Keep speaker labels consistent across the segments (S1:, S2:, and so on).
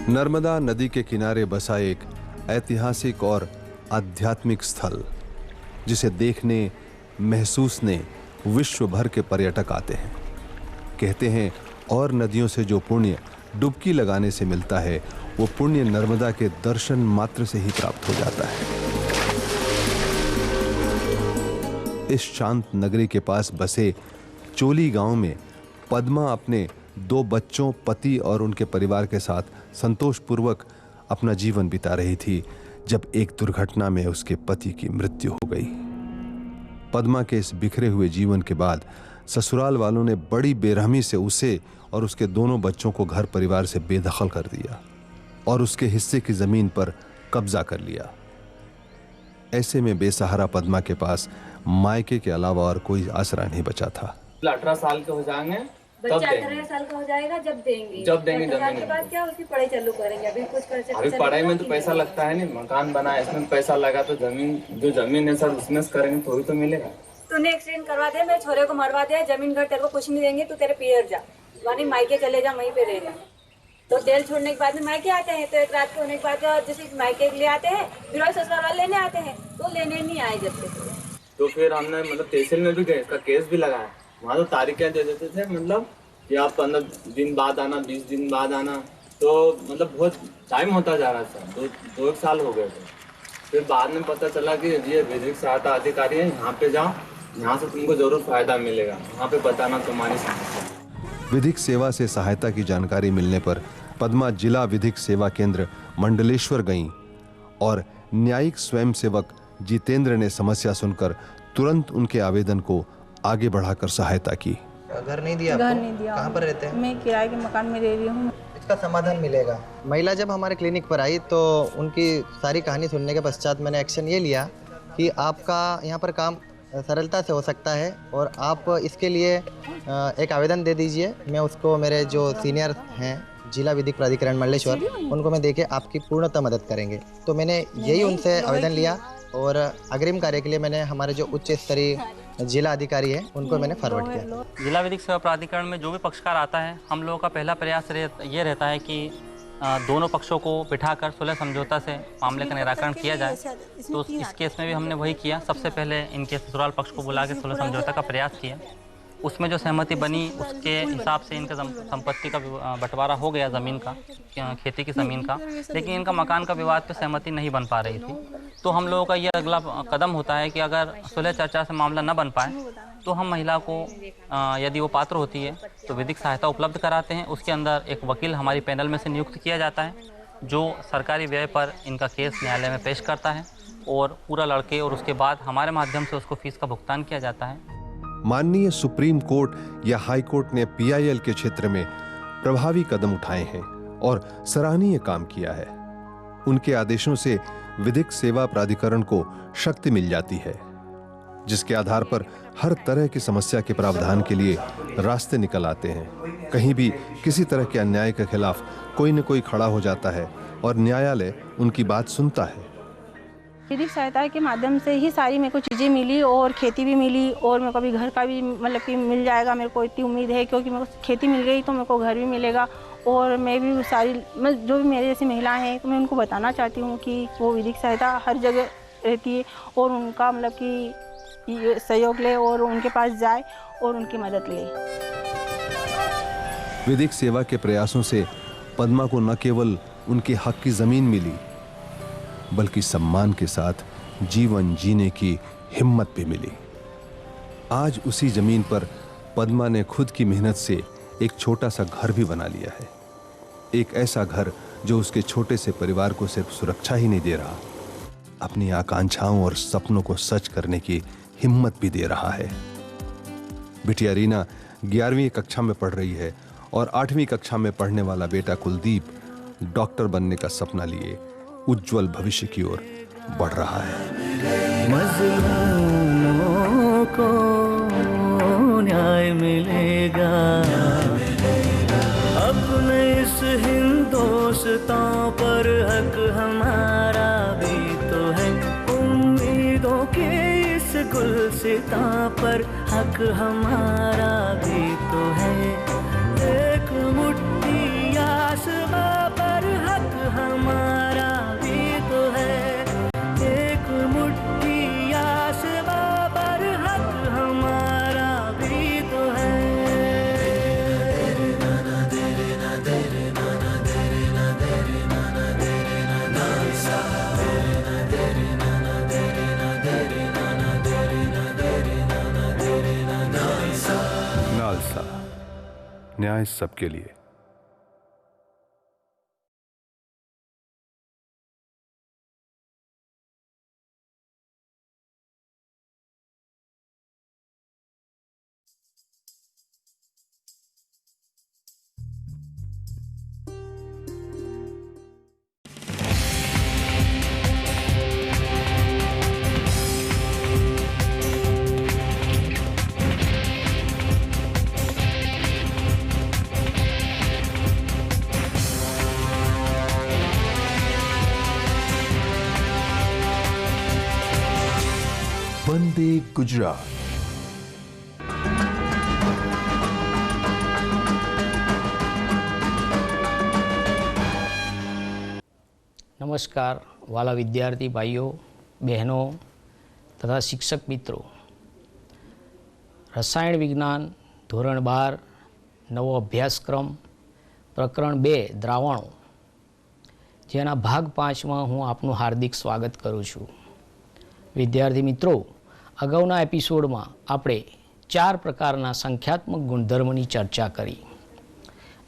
S1: नर्मदा नदी के किनारे बसा एक ऐतिहासिक और आध्यात्मिक स्थल जिसे देखने महसूसने विश्व भर के पर्यटक आते हैं। कहते हैं और नदियों से जो पुण्य डुबकी लगाने से मिलता है वो पुण्य नर्मदा के दर्शन मात्र से ही प्राप्त हो जाता है। इस शांत नगरी के पास बसे चोली गांव में पद्मा अपने 2 बच्चों, पति और उनके परिवार के साथ संतोषपूर्वक अपना जीवन बिता रही थी जब एक दुर्घटना में उसके पति की मृत्यु हो गई। पद्मा के इस बिखरे हुए जीवन के बाद ससुराल वालों ने बड़ी बेरहमी से उसे और उसके दोनों बच्चों को घर परिवार से बेदखल कर दिया और उसके हिस्से की जमीन पर कब्जा कर लिया। ऐसे में बेसहारा पद्मा के पास मायके के अलावा और कोई आसरा नहीं बचा था।
S2: 18 साल के हो जाएंगे
S3: बच्चा 18 साल का हो जाएगा जब देंगे जमीन के बाद क्या उसकी पढ़ाई चालू करेंगे। अभी कुछ खर्चा
S2: अभी पढ़ाई में तो पैसा लगता है नहीं, मकान बना है इसमें पैसा लगा तो जमीन है सर बिजनेस करेंगे थोड़ी तो मिलेगा।
S3: तूने एक्सीडेंट करवा दिया, मेरे छोरे को मरवा दिया, जमीन घर तेरे को कुछ नहीं देंगे, तू तेरे पियर जा वानी मायके चले जा, वहीं पे रह जा। तो तेल छोड़ने के बाद में मायके आते हैं तो एक रात के होने के बाद जैसे मायके ले आते हैं फिर ससुराल वाले लेने आते हैं तो लेने नहीं आए जब तक।
S2: तो फिर हमने मतलब तहसील में भी गए, इसका केस भी लगाया। वहाँ तो तारीखें दे देते थे मतलब कि आप 15 दिन बाद आना, 20 दिन बाद आना, तो मतलब बहुत टाइम होता जा रहा था। 2 साल हो गए थे। फिर बाद में पता चला कि ये विधिक सहायता अधिकारी है, यहाँ पे जाओ, यहाँ से तुमको जरूर फायदा मिलेगा, वहाँ पे बताना तुम्हारी समस्या।
S1: विधिक सेवा से सहायता की जानकारी मिलने पर पद्मा जिला विधिक सेवा केंद्र मंडलेश्वर गईं और न्यायिक स्वयंसेवक जितेंद्र ने समस्या सुनकर तुरंत उनके आवेदन को आगे बढ़ाकर सहायता की।
S4: घर नहीं दिया? घर नहीं दिया। कहाँ पर रहते हैं?
S5: मैं किराए के मकान में रह रही हूँ।
S4: इसका समाधान मिलेगा। महिला जब हमारे क्लिनिक पर आई तो उनकी सारी कहानी सुनने के पश्चात मैंने एक्शन ये लिया कि आपका यहाँ पर काम सरलता से हो सकता है और आप इसके लिए एक आवेदन दे दीजिए। मैं उसको मेरे जो सीनियर हैं जिला विधिक प्राधिकरण मंडलेश्वर उनको मैं देके आपकी पूर्णतः मदद करेंगे। तो मैंने यही उनसे आवेदन लिया और अग्रिम कार्य के लिए मैंने हमारे जो उच्च स्तरीय जिला अधिकारी है उनको मैंने फॉरवर्ड किया।
S6: जिला विधिक सेवा प्राधिकरण में जो भी पक्षकार आता है हम लोगों का पहला प्रयास ये रहता है कि दोनों पक्षों को बिठाकर सुलह समझौता से मामले का निराकरण किया जाए। तो इस केस में भी हमने वही किया। सबसे पहले इनके ससुराल पक्ष को बुला के सुलह समझौता का प्रयास किया। उसमें जो सहमति बनी उसके हिसाब से इनका संपत्ति का बंटवारा हो गया, ज़मीन का, खेती की ज़मीन का, लेकिन इनका मकान का विवाद पे सहमति नहीं बन पा रही थी। तो हम लोगों का ये अगला कदम होता है कि अगर सुलह चर्चा से मामला न बन पाए तो हम महिला को यदि वो पात्र होती है तो विधिक सहायता उपलब्ध कराते हैं। उसके अंदर एक वकील हमारी पैनल में से नियुक्त किया जाता है जो सरकारी व्यय पर इनका केस न्यायालय में पेश करता है और पूरा लड़के और उसके बाद हमारे माध्यम से उसको फीस का भुगतान किया जाता है।
S1: माननीय सुप्रीम कोर्ट या हाई कोर्ट ने पीआईएल के क्षेत्र में प्रभावी कदम उठाए हैं और सराहनीय काम किया है। उनके आदेशों से विधिक सेवा प्राधिकरण को शक्ति मिल जाती है जिसके आधार पर हर तरह की समस्या के प्रावधान के लिए रास्ते निकल आते हैं। कहीं भी किसी तरह के अन्याय के खिलाफ कोई न कोई खड़ा हो जाता है और न्यायालय उनकी बात सुनता है।
S5: विधिक सहायता के माध्यम से ही सारी मेरे को चीज़ें मिली और खेती भी मिली और मेरे को अभी घर का भी मतलब कि मिल जाएगा। मेरे को इतनी उम्मीद है क्योंकि मेरे को खेती मिल गई तो मेरे को घर भी मिलेगा और मैं भी सारी जो भी मेरे जैसी महिलाएं हैं तो मैं उनको बताना चाहती हूँ कि वो विधिक सहायता हर जगह रहती है और उनका मतलब कि सहयोग ले और उनके पास जाए और उनकी मदद ले।
S1: विधिक सेवा के प्रयासों से पद्मा को न केवल उनके हक की जमीन मिली बल्कि सम्मान के साथ जीवन जीने की हिम्मत भी मिली। आज उसी जमीन पर पद्मा ने खुद की मेहनत से एक छोटा सा घर भी बना लिया है। एक ऐसा घर जो उसके छोटे से परिवार को सिर्फ सुरक्षा ही नहीं दे रहा, अपनी आकांक्षाओं और सपनों को सच करने की हिम्मत भी दे रहा है। बिटिया रीना 11वीं कक्षा में पढ़ रही है और 8वीं कक्षा में पढ़ने वाला बेटा कुलदीप डॉक्टर बनने का सपना लिए उज्जवल भविष्य की ओर बढ़ रहा है।
S7: मज़लूमों को न्याय मिलेगा, अपने इस हिंदुस्तान पर हक हमारा भी तो है, उम्मीदों के इस गुलसितां पर हक हमारा भी तो है, एक मुट्ठी आसमां पर हक
S1: न्याय सबके लिए। वंदे गुजरात।
S8: नमस्कार वाला विद्यार्थी भाइयों बहनों तथा शिक्षक मित्रों, रसायण विज्ञान धोरण 12 नवो अभ्यासक्रम प्रकरण 2 द्रावणों जेना भाग 5 में हूँ आपનું हार्दिक स्वागत करूँ छूँ। विद्यार्थी मित्रों, अगाउना एपिसोड में आपणे 4 प्रकारना संख्यात्मक गुणधर्मनी चर्चा करी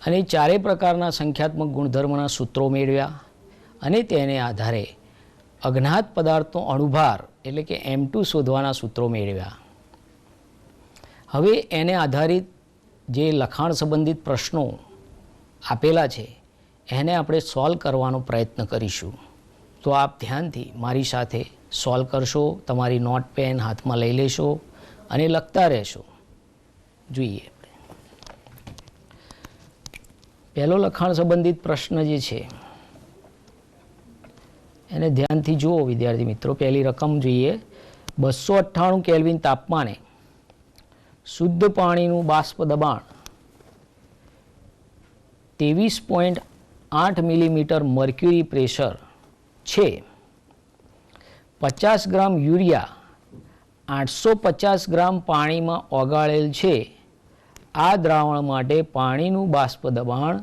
S8: अने 4 प्रकारना संख्यात्मक गुणधर्मना सूत्रों मेळव्या अने तेने आधारे अज्ञात पदार्थनो अणुभार एटले के M2 शोधवाना सूत्रों मेळव्या। हवे एने आधारित जे लखाण संबंधित प्रश्नों आपेला छे एने आपणे सॉल्व करवानो प्रयत्न करीशुं। तो आप ध्यानथी मारी साथे सॉल्व करशो, तमारी नोट पेन हाथ में लई लेशो अने लखता रहेशो। जोईए पहलो लखाण संबंधित प्रश्न जे छे एने ध्यानथी जुओ विद्यार्थी मित्रों। पहली रकम जोईए 298 केल्विन तापमाने शुद्ध पाणीनुं बाष्प दबाण 23.8 मिलीमीटर मर्क्युरी प्रेशर छे। 50 ग्राम यूरिया 850 ग्राम पानी में ओगाळेल छे। आ द्रावण माटे पाणीनुं बाष्प दबाण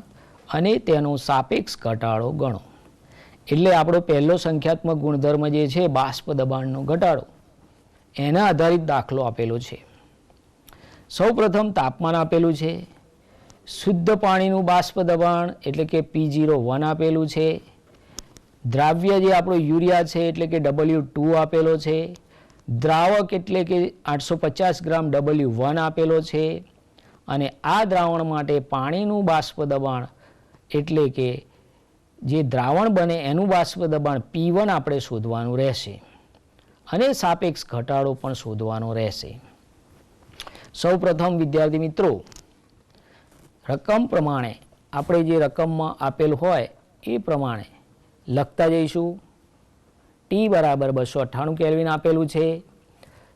S8: अने तेनो सापेक्ष घटाडो गणो। एटले आपणो पहलो संख्यात्मक गुणधर्म जे छे बाष्प दबाणनो घटाडो, एना आधारित दाखलो आपेलो छे। सौप्रथम तापमान आपेलुं छे, शुद्ध पाणीनुं बाष्प दबाण एटले के P01 आपेलुं छे, द्राव्य जे आपणो यूरिया है एटले के W2 आपेलो छे, द्रावक एटले के 850 ग्राम W1 आपेलो छे अने आ द्रावण माटे पाणीनुं बाष्प दबाण एटले के जे द्रावण बने एनुं बाष्प दबाण P1 आपणे शोधवानुं रहेशे अने सापेक्ष घटाडो पण शोधवानो रहेशे। सौप्रथम विद्यार्थी मित्रों, रकम प्रमाणे आपणे जे रकममां आपेल होय ए प्रमाणे लखता जईशुं। टी बराबर 298 केल्विन आपेलू है।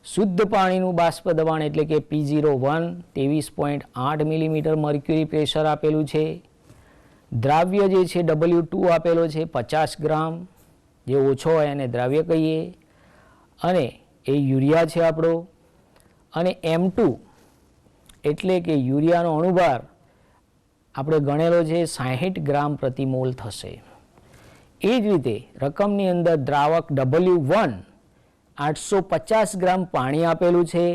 S8: शुद्ध पाणीनुं बाष्प दबाण एटले के P01 23.8 मिलीमीटर मर्क्युरी प्रेशर आपेलू है। द्राव्य जे छे W2 आपेलो है 50 ग्राम, जे ओछो होय एने द्राव्य कहीए अने ए यूरिया है आपणो अने M2 एटले के यूरियानो अणुभार आपणे गणेलो है 60 ग्राम प्रति मोल थशे। ए ज रीते रकमनी अंदर द्रावक W1 850 ग्राम पाणी आपेलू है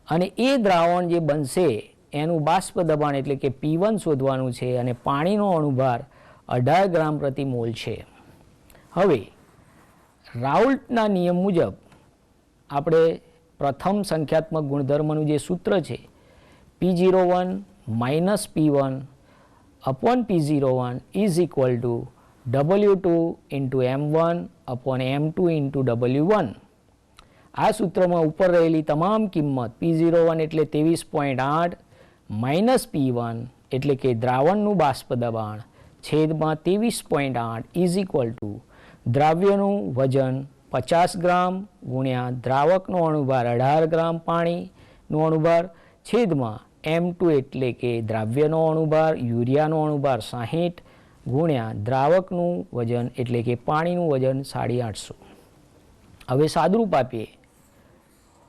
S8: अने ए द्रावण जे बनशे एनुं बाष्प दबाण एटले के P1 शोधवानुं छे अने पाणीनो अणुभार 18 ग्राम प्रति मोल है। हवे राउल्टना नियम मुजब आपणे प्रथम संख्यात्मक गुणधर्मनुं जे सूत्र है P01 minus P1 upon P01 is equal to W2 into M1 upon M2 into W1। आ सूत्र में ऊपर रहेली तमाम किंमत P01 एटले 23.8 माइनस P1 एटले के द्रावणनुं बाष्प दबाण छेद में 23.8 इज इक्वल टू द्राव्यनुं वजन 50 ग्राम गुण्या द्रावकनो अणुभार 18 ग्राम पाणीनो अणुभार छेद में M2 एटले के द्राव्यनो अणुभार यूरियानो अणुभार 60 गुण्या द्रावकનું वजन एटले के पाणीનું वजन 850। હવે સાદુરૂપ આપીએ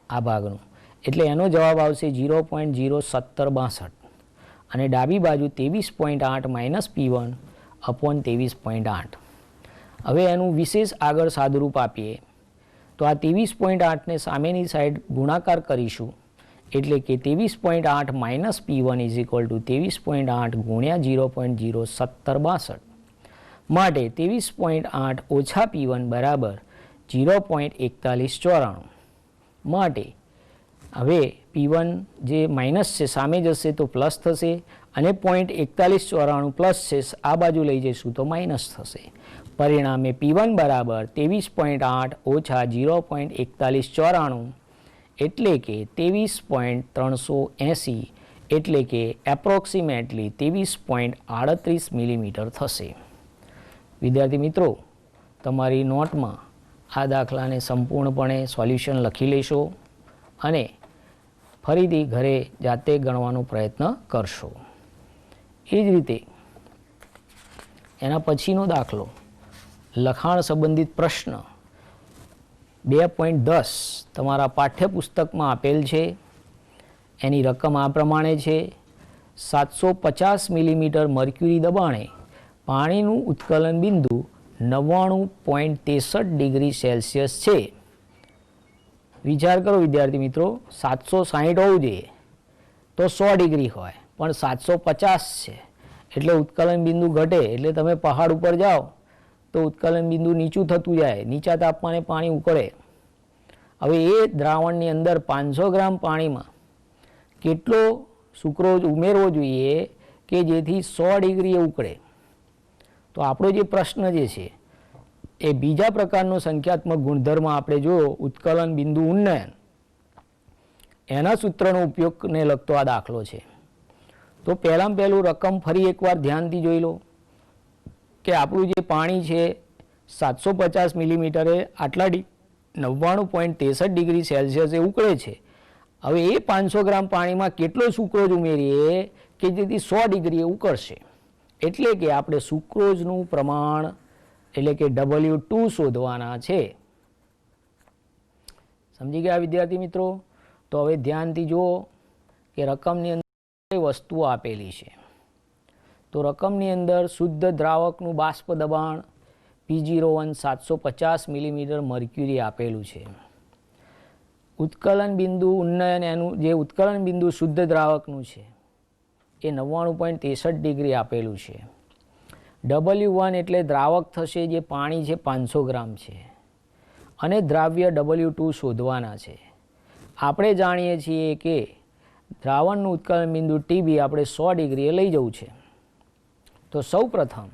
S8: આ ભાગનું એટલે એનો જવાબ આવશે 0.01762 અને ડાબી બાજુ 23.8 માઇનસ P1 અપોન 23.8। હવે એનું વિશેષ આગળ સાદુરૂપ આપીએ તો આ 23.8 ને સામેની સાઈડ ગુણાકાર કરીશું એટલે કે 23.8 minus P1 is equal to 23.8 ગુણ્યા 0.01762 માટે 23.8 ઓછા P1 બરાબર 0.4194 માટે હવે P1 જે માઇનસ છે સામે જશે તો પ્લસ થશે અને 0.4194 પ્લસ છે આ બાજુ લઈ જઈશું તો માઇનસ થશે. પરિણામે P1 બરાબર 23.8 ઓછા 0.4194 એટલે કે 23.380 એટલે કે એપ્રોક્સિમેટલી 23.38 મિલીમીટર થશે. વિદ્યાર્થી મિત્રો, તમારી નોટમાં આ દાખલાને સંપૂર્ણપણે સોલ્યુશન લખી લેશો અને ફરીથી ઘરે જાતે ગણવાનો પ્રયત્ન કરશો. એ જ રીતે એના પછીનો દાખલો લખાણ સંબંધિત પ્રશ્ન 2.10 તમારા પાઠ્યપુસ્તકમાં આપેલ છે. એની રકમ આ પ્રમાણે છે: 750 મિલીમીટર મર્ક્યુરી દબાણે પાણીનું ઉત્કલન બિંદુ 99.63 ડિગ્રી સેલ્સિયસ છે. વિચાર કરો વિદ્યાર્થી મિત્રો, 760 હોવું જોઈએ તો 100 ડિગ્રી હોય, પણ 750 છે એટલે ઉત્કલન બિંદુ ઘટે. એટલે તમે પહાડ ઉપર જાઓ તો ઉત્કલન બિંદુ નીચું થતું જાય, નીચા તાપમાને પાણી ઉકળે. હવે એ દ્રાવણની અંદર 500 ગ્રામ પાણીમાં કેટલો સુક્રોઝ ઉમેરવો જોઈએ કે જેથી 100 ડિગ્રીએ ઉકળે? તો આપણો જે પ્રશ્ન જે છે એ બીજા પ્રકારનો સંખ્યાત્મક ગુણધર્મ આપણે જોયો, ઉત્કલન બિંદુ ઉન્નયન, એના સૂત્રનો ઉપયોગને લગતો આ દાખલો છે. તો પહેલાં પહેલું રકમ ફરી એકવાર ધ્યાનથી જોઈ લો કે આપણું જે પાણી છે 750 મિલીમીટરે આટલા 99.63 ડિગ્રી સેલ્સિયસે ઉકળે છે. હવે એ 500 ગ્રામ પાણીમાં કેટલો સુક્રોઝ ઉમેરીએ કે જેથી 100 ડિગ્રીએ ઉકળશે? એટલે કે આપણે સુક્રોઝનું પ્રમાણ એટલે કે W2 શોધવાના છે. સમજી ગયા વિદ્યાર્થી મિત્રો? તો હવે ધ્યાનથી જુઓ કે રકમની અંદર કઈ વસ્તુઓ આપેલી છે. તો રકમની અંદર શુદ્ધ દ્રાવકનું બાષ્પ દબાણ P01 750 મિલીમીટર મર્ક્યુરી આપેલું છે. ઉત્કલન બિંદુ ઉન્નયન, એનું જે ઉત્કલન બિંદુ શુદ્ધ દ્રાવકનું છે એ 99.63 ડિગ્રી આપેલું છે. W1 એટલે દ્રાવક થશે, જે પાણી છે 500 ગ્રામ છે, અને દ્રાવ્ય W2 શોધવાના છે. આપણે જાણીએ છીએ કે દ્રાવણનું ઉત્કલન બિંદુ TB આપણે 100 ડિગ્રીએ લઈ જવું છે. તો સૌ પ્રથમ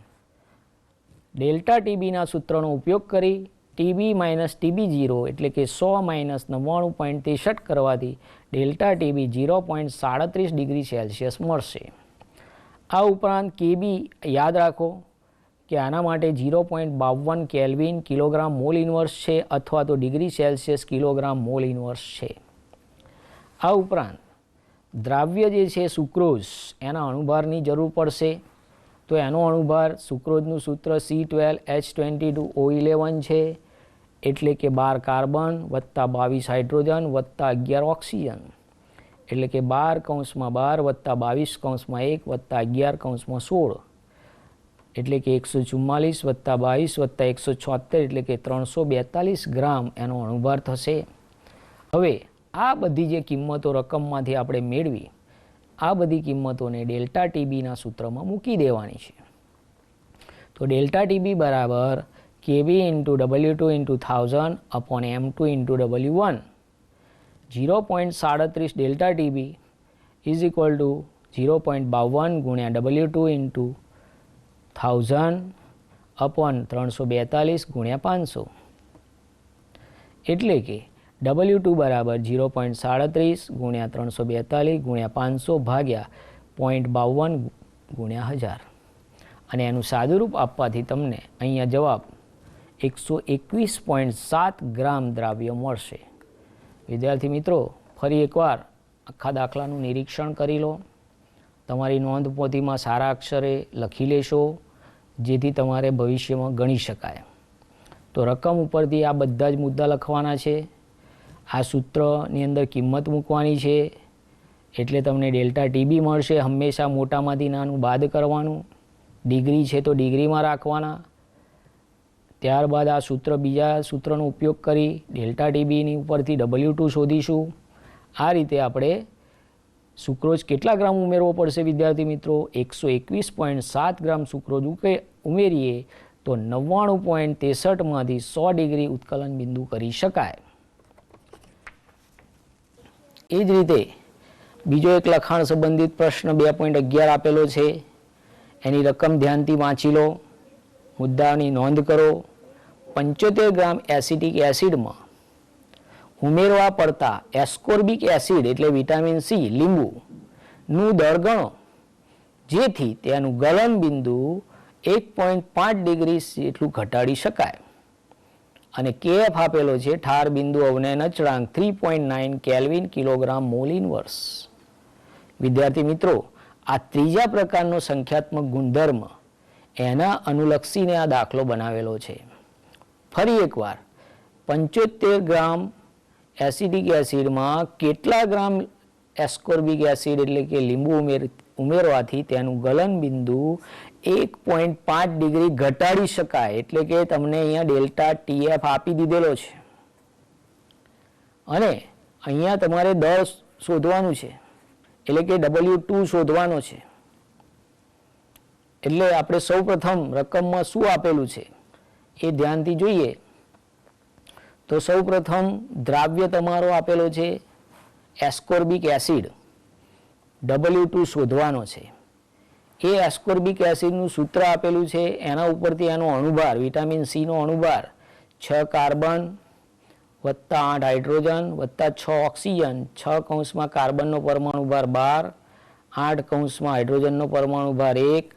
S8: ડેલ્ટા TBના સૂત્રનો ઉપયોગ કરી TB માઇનસ TB0 એટલે કે 100 માઇનસ 99.63 કરવાથી ડેલ્ટા TB 0.37 ડિગ્રી સેલ્સિયસ મળશે. આ ઉપરાંત KB યાદ રાખો કે આના માટે 0.52 કેલ્વિન કિલોગ્રામ મોલ ઇન્વર્સ છે, અથવા તો degree Celsius kilogram mall inverse છે. આ ઉપરાંત દ્રાવ્ય જે છે સુક્રોઝ, એના અણુભારની જરૂર પડશે. તો એનો અણુભાર સુક્રોઝનું સૂત્ર C12H22O11 છે, એટલે કે 12 કાર્બન વત્તા 22 હાઇડ્રોજન વત્તા 11 ઓક્સિજન, એટલે કે 12 કૌંસમાં 12 વત્તા 22 કૌંસમાં 1 વત્તા 11 કૌંસમાં 16, એટલે કે 144 વત્તા 22 વત્તા 176 એટલે કે 342 ગ્રામ એનો અણુભાર થશે. હવે આ બધી જે કિંમતો રકમમાંથી આપણે મેળવી, આ બધી કિંમતોને ડેલ્ટા TBના સૂત્રમાં મૂકી દેવાની છે. તો ડેલ્ટા TB બરાબર KB into W2 into 1000 upon M2 into W1. 0.37 delta TB is equal to 0.52 ગુણ્યા W2 ઇન્ટુ 1000 અપોન 342 ગુણ્યા 500, એટલે કે W2 બરાબર 0.37 ગુણ્યા 342 ગુણ્યા 500 ભાગ્યા 0.52 ગુણ્યા 1000, અને એનું સાદુરૂપ આપવાથી તમને અહીંયા જવાબ 121.7 ગ્રામ દ્રાવ્ય મળશે. વિદ્યાર્થી મિત્રો, ફરી એકવાર આખા દાખલાનું નિરીક્ષણ કરી લો. તમારી નોંધપોથીમાં સારા અક્ષરે લખી લેશો, જેથી તમારે ભવિષ્યમાં ગણી શકાય. તો રકમ ઉપરથી આ બધા જ મુદ્દા લખવાના છે. આ સૂત્રની અંદર કિંમત મૂકવાની છે, એટલે તમને ડેલ્ટા TB મળશે. હંમેશા મોટામાંથી નાનું બાદ કરવાનું. ડિગ્રી છે તો ડિગ્રીમાં રાખવાના. ત્યારબાદ આ સૂત્ર, બીજા સૂત્રનો ઉપયોગ કરી ડેલ્ટા TBની ઉપરથી W2 શોધીશું. આ રીતે આપણે સુક્રોઝ કેટલા ગ્રામ ઉમેરવો પડશે વિદ્યાર્થી મિત્રો? 121.7 ગ્રામ સુક્રોઝ ઉમેરીએ તો 99.63માંથી 100 ડિગ્રી ઉત્કલન બિંદુ કરી શકાય. એ જ રીતે બીજો એક લખાણ સંબંધિત પ્રશ્ન 2.11 આપેલો છે. એની રકમ ધ્યાનથી વાંચી લો, મુદ્દાની નોંધ કરો. 75 ગ્રામ એસિટિક એસિડમાં ઉમેરવા પડતા એસ્કોર્બિક એસિડ એટલે વિટામિન સી લીંબુનું દળ ગણો, જેથી તેનું ગલન બિંદુ 1.5 ડિગ્રી જેટલું ઘટાડી શકાય. અને કેએફ આપેલો છે ઠાર બિંદુ અવનયન અચળાંક 3.9 કેલ્વિન કિલોગ્રામ મોલ ઇનવર્સ. વિદ્યાર્થી મિત્રો, આ ત્રીજા પ્રકારનો સંખ્યાત્મક ગુણધર્મ એના અનુલક્ષીને આ દાખલો બનાવેલો છે. ફરી એકવાર 75 ગ્રામ એસિડિક એસિડમાં કેટલા ગ્રામ એસ્કોર્બિક એસિડ એટલે કે લીંબુ ઉમેરવાથી તેનું ગલન બિંદુ 1.5 ડિગ્રી ઘટાડી શકાય, એટલે કે તમને અહીંયા ડેલ્ટા ટીએફ આપી દીધેલો છે અને અહીંયા તમારે દળ શોધવાનું છે, એટલે કે W2 શોધવાનો છે. એટલે આપણે સૌ પ્રથમ રકમમાં શું આપેલું છે એ ધ્યાનથી જોઈએ. તો સૌ પ્રથમ દ્રાવ્ય તમારો આપેલો છે એસ્કોર્બિક એસિડ, W2 શોધવાનો છે. એ એસ્કોર્બિક એસિડનું સૂત્ર આપેલું છે, એના ઉપરથી એનો અણુભાર વિટામિન સીનો અણુભાર 6 કાર્બન વત્તા 8 હાઇડ્રોજન વત્તા 6 ઓક્સિજન, 6 કૌંસમાં કાર્બનનો પરમાણુ ભાર 12, 8 કૌંસમાં હાઇડ્રોજનનો પરમાણુ ભાર 1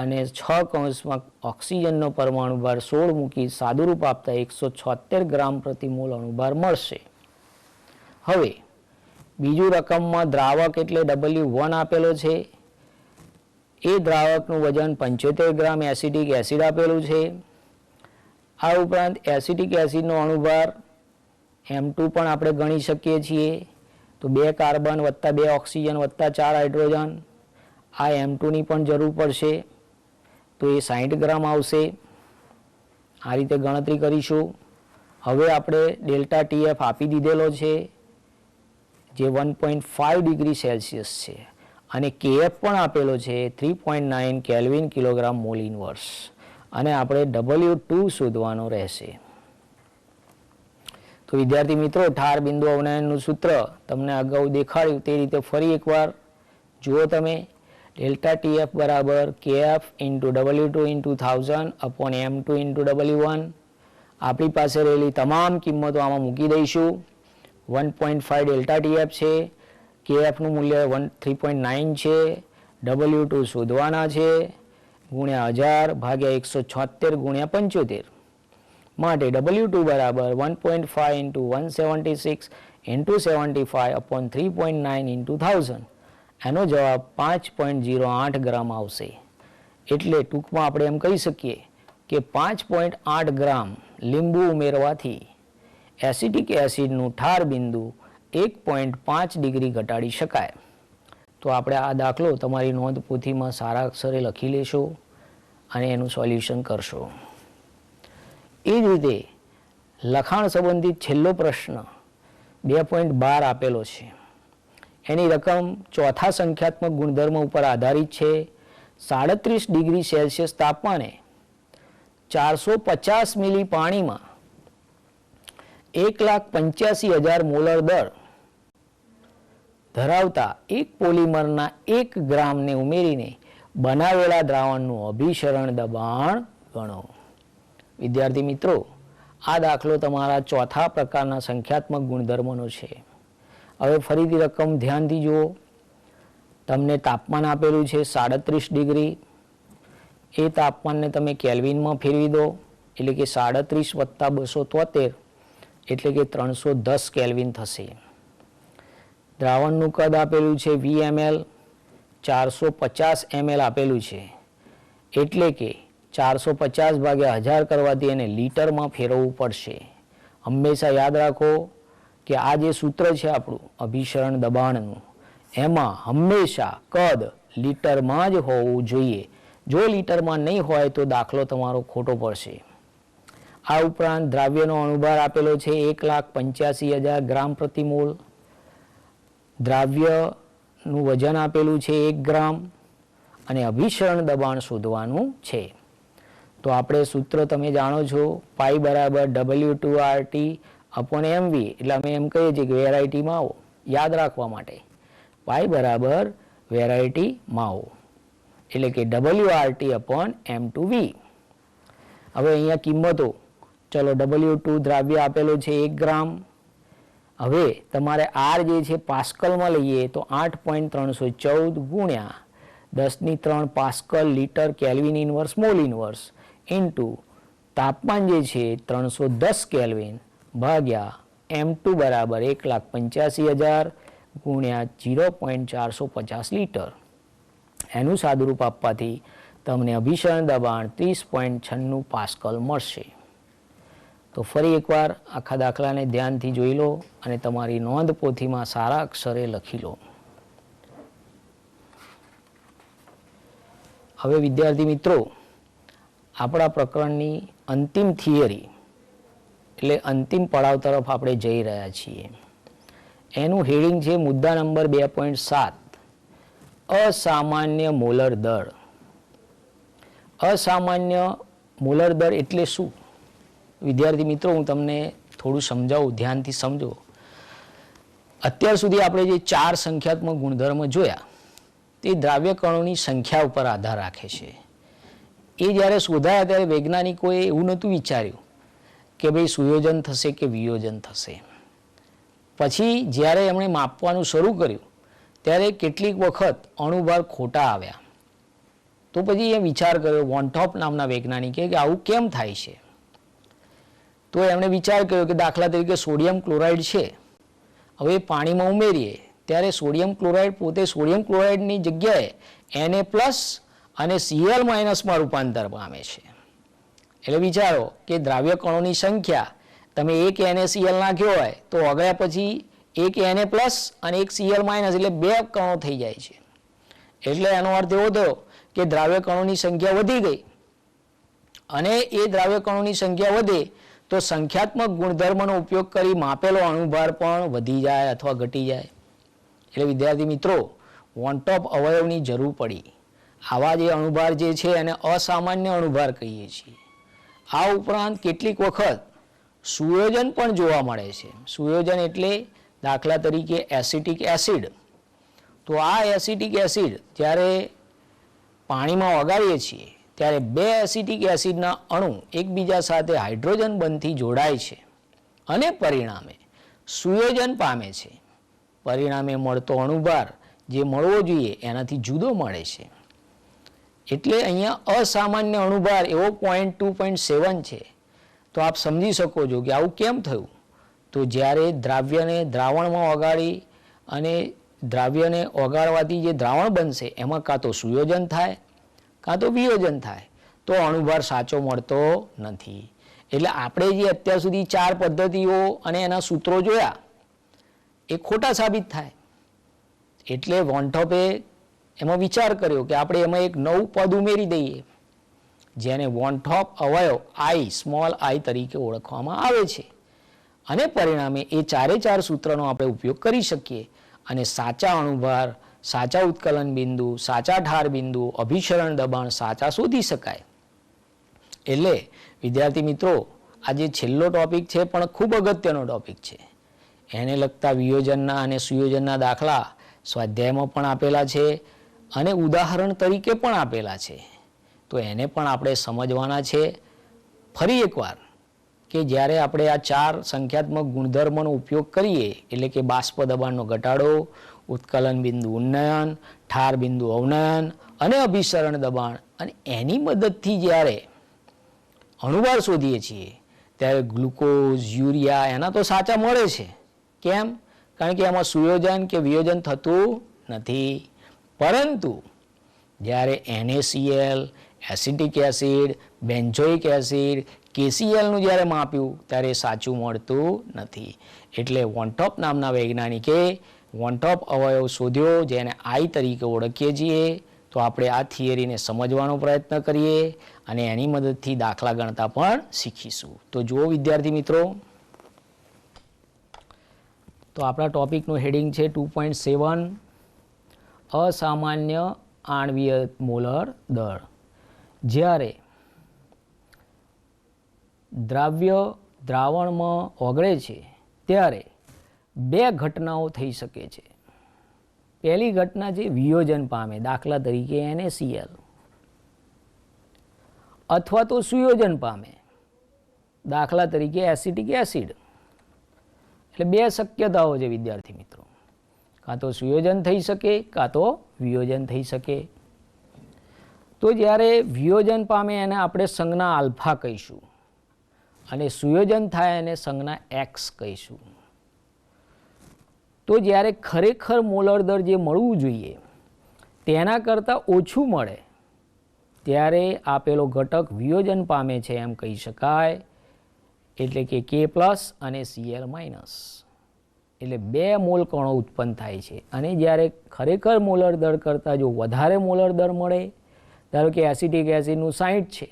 S8: અને 6 કૌંસમાં ઓક્સિજનનો પરમાણુ ભાર 16 મૂકી સાદુરૂપ આપતા 176 ગ્રામ પ્રતિ મોલ અણુભાર મળશે. હવે બીજું રકમમાં દ્રાવક એટલે W1 આપેલો છે. એ દ્રાવકનું વજન 75 ગ્રામ એસિટિક એસિડ આપેલું છે. આ ઉપરાંત એસિટિક એસિડનો અણુભાર M2 પણ આપણે ગણી શકીએ છીએ. તો 2 કાર્બન વત્તા 2 ઓક્સિજન વત્તા 4 હાઇડ્રોજન, આ M2ની પણ જરૂર પડશે, તો એ 60 ગ્રામ આવશે. આ રીતે ગણતરી કરીશું. હવે આપણે ડેલ્ટા ટીએફ આપી દીધેલો છે જે 1.5 ડિગ્રી સેલ્સિયસ છે અને કેએફ પણ આપેલો છે 3.9 કેલ્વિન કિલોગ્રામ મોલ ઇનવર્સ અને આપણે W2 શોધવાનો રહેશે. તો વિદ્યાર્થી મિત્રો, ઠાર બિંદુ અવનયનનું સૂત્ર તમને અગાઉ દેખાડ્યું તે રીતે ફરી એકવાર જુઓ તમે. ડેલ્ટા ટીએફ બરાબર KF into W2 into 1000 upon M2 into W1. આપણી પાસે રહેલી તમામ કિંમતો આમાં મૂકી દઈશું. 1.5 ડેલ્ટા ટીએફ છે, કેએફનું મૂલ્ય 3.9 છે, W2 શોધવાના છે, ગુણ્યા 1000 ભાગ્યા 176 ગુણ્યા 75 માટે W2 બરાબર 1.5 ઇન્ટુ 176 ઇન્ટુ 75 અપોન 3.9 ઇન્ટુ 1000. એનો જવાબ 5.08 ગ્રામ આવશે. એટલે ટૂંકમાં આપણે એમ કહી શકીએ કે 5.8 ગ્રામ લીંબુ ઉમેરવાથી એસિટિક એસિડનું ઠાર બિંદુ 1.5 ડિગ્રી ઘટાડી શકાય. તો આપણે આ દાખલો તમારી નોંધ પોથીમાં સારા અક્ષરે લખી લેશો અને એનું સોલ્યુશન કરશો. એ જ રીતે લખાણ સંબંધિત છેલ્લો પ્રશ્ન 2.12 આપેલો છે. એની રકમ ચોથા સંખ્યાત્મક ગુણધર્મ ઉપર આધારિત છે. 37 ડિગ્રી સેલ્સિયસ તાપમાને 450 મિલી પાણીમાં 1,85,000 મોલર દળ ધરાવતા એક પોલિમરના 1 ગ્રામને ઉમેરીને બનાવેલા દ્રાવણનું અભિસરણ દબાણ ગણો. વિદ્યાર્થી મિત્રો, આ દાખલો તમારા ચોથા પ્રકારના સંખ્યાત્મક ગુણધર્મનો છે. હવે ફરીથી રકમ ધ્યાનથી જુઓ. તમને તાપમાન આપેલું છે 37 ડિગ્રી. એ તાપમાનને તમે કેલ્વિનમાં ફેરવી દો, એટલે કે 37 વત્તા 273 એટલે કે 310 કેલ્વિન થશે. દ્રાવણનું કદ આપેલું છે 20 ml, 450 ml આપેલું છે, એટલે કે 450 ભાગ્યા 1000 કરવાથી એને લીટરમાં ફેરવવું પડશે. હંમેશા યાદ રાખો કે આ જે સૂત્ર છે આપણું અભિસરણ દબાણનું, એમાં હંમેશા કદ લીટરમાં જ હોવું જોઈએ. જો લીટરમાં નહીં હોય તો દાખલો તમારો ખોટો પડશે. આ ઉપરાંત દ્રાવ્યનો અણુભાર આપેલો છે 1,85,000 ગ્રામ પ્રતિ મોલ દ્રાવ્યનું વજન આપેલું છે 1 ગ્રામ અને અભિસરણ દબાણ શોધવાનું છે. તો આપણે સૂત્ર તમે જાણો છો, પાઈ બરાબર W2RT અપોન MV, એટલે અમે એમ કહીએ છીએ કે વેરાયટી માવો, યાદ રાખવા માટે પાઈ બરાબર વેરાયટી માવો, એટલે કે WRT અપોન M2V. હવે અહીંયા કિંમતો, ચલો W2 દ્રાવ્ય આપેલો છે 1 ગ્રામ. હવે તમારે R જે છે પાસ્કલમાં લઈએ તો 8.314 ગુણ્યા 10³ pascal litre kelvin inverse mall inverse into તાપમાન જે છે 310 કેલ્વિન ભાગ્યા M2 બરાબર 1,85,000 ગુણ્યા 0.450 લીટર. એનું સાદુરૂપ આપવાથી તમને અભિસરણ દબાણ 30.96 પાસ્કલ મળશે. તો ફરી એકવાર આખા દાખલાને ધ્યાનથી જોઈ લો અને તમારી નોંધ પોથીમાં સારા અક્ષરે લખી લો. હવે વિદ્યાર્થી મિત્રો, આપણા પ્રકરણની અંતિમ થિયરી એટલે અંતિમ પડાવ તરફ આપણે જઈ રહ્યા છીએ. એનું હેડિંગ છે મુદ્દા નંબર 2.7, અસામાન્ય મોલર દળ. અસામાન્ય મોલર દળ એટલે શું? વિદ્યાર્થી મિત્રો, હું તમને થોડું સમજાવું, ધ્યાનથી સમજો. અત્યાર સુધી આપણે જે 4 સંખ્યાત્મક ગુણધર્મ જોયા તે દ્રાવ્ય કણોની સંખ્યા ઉપર આધાર રાખે છે. એ જ્યારે શોધાયા ત્યારે વૈજ્ઞાનિકોએ એવું નહોતું વિચાર્યું કે ભાઈ સુયોજન થશે કે વિયોજન થશે. પછી જ્યારે એમણે માપવાનું શરૂ કર્યું ત્યારે કેટલીક વખત અણુભાર ખોટા આવ્યા. તો પછી એ વિચાર કર્યો વોન્ટોપ નામના વૈજ્ઞાનિકે કે આવું કેમ થાય છે. તો એમણે વિચાર કર્યો કે દાખલા તરીકે સોડિયમ ક્લોરાઇડ છે, હવે પાણીમાં ઉમેરીએ ત્યારે સોડિયમ ક્લોરાઇડ પોતે સોડિયમ ક્લોરાઇડની જગ્યાએ Na+ અને Cl- માં રૂપાંતર પામે છે. એટલે વિચારો કે દ્રાવ્ય કણોની સંખ્યા તમે એક NaCl નાખ્યો હોય તો ઓગળ્યા પછી એક Na+ અને એક Cl- એટલે 2 કણો થઈ જાય છે. એટલે એનો અર્થ એવો થયો કે દ્રાવ્ય કણોની સંખ્યા વધી ગઈ, અને એ દ્રાવ્ય કણોની સંખ્યા વધે તો સંખ્યાત્મક ગુણધર્મનો ઉપયોગ કરી માપેલો અણુભાર પણ વધી જાય અથવા ઘટી જાય. એટલે વિદ્યાર્થી મિત્રો, વોન્ટોપ અવયવની જરૂર પડી. આવા જે અણુભાર જે છે એને અસામાન્ય અણુભાર કહીએ છીએ. આ ઉપરાંત કેટલીક વખત સુયોજન પણ જોવા મળે છે. સુયોજન એટલે દાખલા તરીકે એસિટિક એસિડ. તો આ એસિટિક એસિડ જ્યારે પાણીમાં ઓગાળીએ છીએ ત્યારે 2 એસિટિક એસિડના અણુ એકબીજા સાથે હાઇડ્રોજન બંધથી જોડાય છે અને પરિણામે સુયોજન પામે છે. પરિણામે મળતો અણુભાર જે મળવો જોઈએ એનાથી જુદો મળે છે. એટલે અહીંયા અસામાન્ય અણુભાર એવો 2.7 છે. તો આપ સમજી શકો છો કે આવું કેમ થયું. તો જ્યારે દ્રાવ્યને દ્રાવણમાં ઓગાળી અને દ્રાવ્યને ઓગાળવાથી જે દ્રાવણ બનશે એમાં કાં તો સુયોજન થાય કાં તો વિયોજન થાય, તો અણુભાર સાચો મળતો નથી. એટલે આપણે જે અત્યાર સુધી 4 પદ્ધતિઓ અને એના સૂત્રો જોયા એ ખોટા સાબિત થાય. એટલે વોન્ટોપે એમાં વિચાર કર્યો કે આપણે એમાં એક નવું પદ ઉમેરી દઈએ જેને વોન્ટોપ અવયવ I, સ્મોલ I તરીકે ઓળખવામાં આવે છે. અને પરિણામે એ 4 સૂત્રનો આપણે ઉપયોગ કરી શકીએ અને સાચા અણુભાર, સાચા ઉત્કલન બિંદુ, સાચા ઠાર બિંદુ, અભિસરણ દબાણ સાચા શોધી શકાય. એટલે વિદ્યાર્થી મિત્રો, આ જે છેલ્લો ટોપિક છે પણ ખૂબ અગત્યનો ટોપિક છે. એને લગતા વિયોજનના અને સુયોજનના દાખલા સ્વાધ્યાયમાં પણ આપેલા છે અને ઉદાહરણ તરીકે પણ આપેલા છે. તો એને પણ આપણે સમજવાના છે. ફરી એકવાર કે જ્યારે આપણે આ 4 સંખ્યાત્મક ગુણધર્મોનો ઉપયોગ કરીએ એટલે કે બાષ્પ દબાણનો ઘટાડો, ઉત્કલન બિંદુ ઉન્નયન, ઠાર બિંદુ અવનયન અને અભિસરણ દબાણ, અને એની મદદથી જ્યારે અણુભાર શોધીએ છીએ ત્યારે ગ્લુકોઝ, યુરિયા એના તો સાચા મળે છે. કેમ? કારણ કે એમાં સુયોજન કે વિયોજન થતું નથી. પરંતુ જ્યારે NaCl, acetic acid, benzoic acid, KClનું જ્યારે માપ્યું ત્યારે સાચું મળતું નથી. એટલે વોન્ટોપ નામના વૈજ્ઞાનિકે વોન્ટોપ અવયવ શોધ્યો જેને I તરીકે ઓળખીએ છીએ. તો આપણે આ થિયરીને સમજવાનો પ્રયત્ન કરીએ અને એની મદદથી દાખલા ગણતા પણ શીખીશું. તો જુઓ વિદ્યાર્થી મિત્રો, તો આપણા ટોપિકનું હેડિંગ છે 2.7 અસામાન્ય આણ્વીય મોલર દળ. જ્યારે દ્રાવ્ય દ્રાવણમાં ઓગળે છે ત્યારે બે ઘટનાઓ થઈ શકે છે. પહેલી ઘટના છે વિયોજન પામે, દાખલા તરીકે NaCl, અથવા તો સુયોજન પામે, દાખલા તરીકે એસિટિક એસિડ. એટલે બે શક્યતાઓ છે વિદ્યાર્થી મિત્રો, કાં તો સુયોજન થઈ શકે કાં તો વિયોજન થઈ શકે. તો જ્યારે વિયોજન પામે એને આપણે સંજ્ઞા આલ્ફા કહીશું અને સુયોજન થાય એને સંજ્ઞા એક્સ કહીશું. તો જ્યારે ખરેખર મોલર દર જે મળવું જોઈએ તેના કરતાં ઓછું મળે ત્યારે આપેલો ઘટક વિયોજન પામે છે એમ કહી શકાય. એટલે કે K+ અને Cl-. એટલે 2 મોલ કણો ઉત્પન્ન થાય છે. અને જ્યારે ખરેખર મોલર દર કરતાં જો વધારે મોલર દર મળે, ધારો કે એસિટિક એસિડનું 60 છે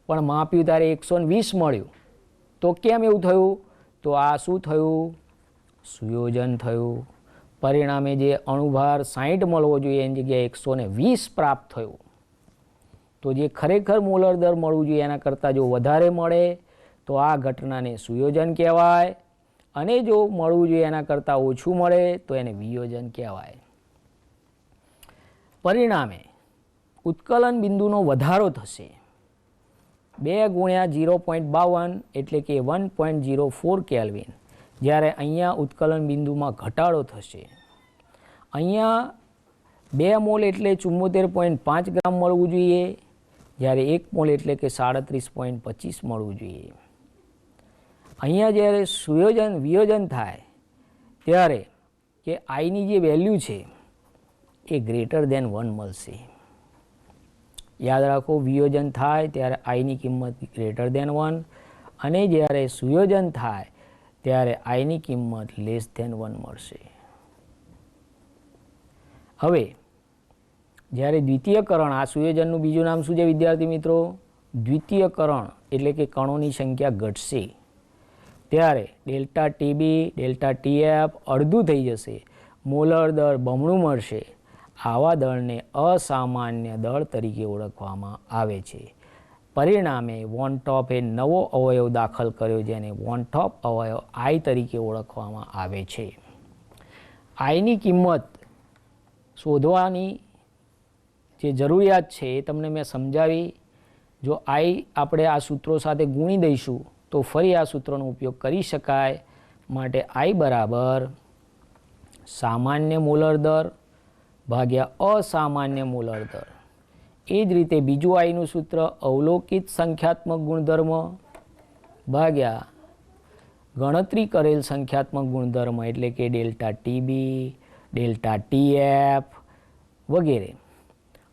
S8: પણ માપ્યું ત્યારે 120 મળ્યું, તો કેમ એવું થયું? તો આ શું થયું? સુયોજન થયું. પરિણામે જે અણુભાર 60 મળવો જોઈએ એની જગ્યાએ 120 પ્રાપ્ત થયું. તો જે ખરેખર મોલર દર મળવું જોઈએ એના કરતાં જો વધારે મળે તો આ ઘટનાને સુયોજન કહેવાય, અને જો મળવું જોઈએ એના કરતાં ઓછું મળે તો એને વિયોજન કહેવાય. પરિણામે ઉત્કલન બિંદુનો વધારો થશે. 2 ગુણ્યા 0.52 એટલે કે 1.04 કેલ્વિન. જ્યારે અહીંયા ઉત્કલન બિંદુમાં ઘટાડો થશે. અહીંયા 2 મોલ એટલે 74.5 ગ્રામ મળવું જોઈએ, જ્યારે 1 મોલ એટલે કે 37.25 મળવું જોઈએ. અહીંયા જ્યારે વિયોજન થાય ત્યારે કે આઈની જે વેલ્યુ છે એ >1 મળશે. યાદ રાખો, વિયોજન થાય ત્યારે આઈની કિંમત >1 અને જ્યારે સુયોજન થાય ત્યારે આઈની કિંમત <1 મળશે. હવે જ્યારે દ્વિતીયકરણ, આ સુયોજનનું બીજું નામ શું છે વિદ્યાર્થી મિત્રો? દ્વિતીયકરણ એટલે કે કણોની સંખ્યા ઘટશે ત્યારે ΔTB ΔTF અડધું થઈ જશે, મોલર દળ બમણું મળશે. આવા દળને અસામાન્ય દળ તરીકે ઓળખવામાં આવે છે. પરિણામે વોન ટોપ એ નવો અવયવ દાખલ કર્યો જેને વોન ટોપ અવયવ I તરીકે ઓળખવામાં આવે છે. આઈની કિંમત શોધવાની જે જરૂરિયાત છે એ તમને મેં સમજાવી. જો I આપણે આ સૂત્રો સાથે ગુણી દઈશું તો ફરી આ સૂત્રનો ઉપયોગ કરી શકાય. માટે I બરાબર સામાન્ય મોલર દર ભાગ્યા અસામાન્ય મોલર દર. એ જ રીતે બીજું આઈનું સૂત્ર અવલોકિત સંખ્યાત્મક ગુણધર્મ ભાગ્યા ગણતરી કરેલ સંખ્યાત્મક ગુણધર્મ એટલે કે ΔTB ΔTF વગેરે.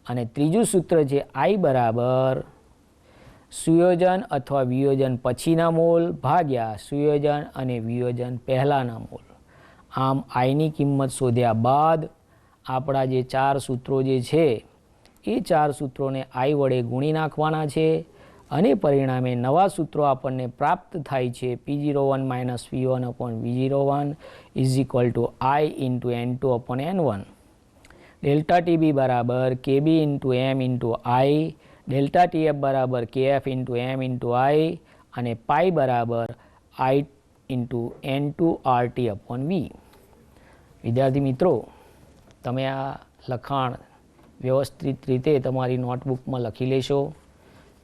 S8: અને ત્રીજું સૂત્ર છે I બરાબર સુયોજન અથવા વિયોજન પછીના મોલ ભાગ્યા સુયોજન અને વિયોજન પહેલાંના મોલ. આમ આઈની કિંમત શોધ્યા બાદ આપણા જે 4 સૂત્રો જે છે એ 4 સૂત્રોને I વડે ગુણી નાખવાના છે અને પરિણામે નવા સૂત્રો આપણને પ્રાપ્ત થાય છે. P01 - P1/V01 = I × N2/N1. ΔTB બરાબર KB × M × I, ΔTF બરાબર KF × M × I અને પાઈ બરાબર I × N2RT/V. વિદ્યાર્થી મિત્રો, તમે આ લખાણ વ્યવસ્થિત રીતે તમારી નોટબુકમાં લખી લેશો,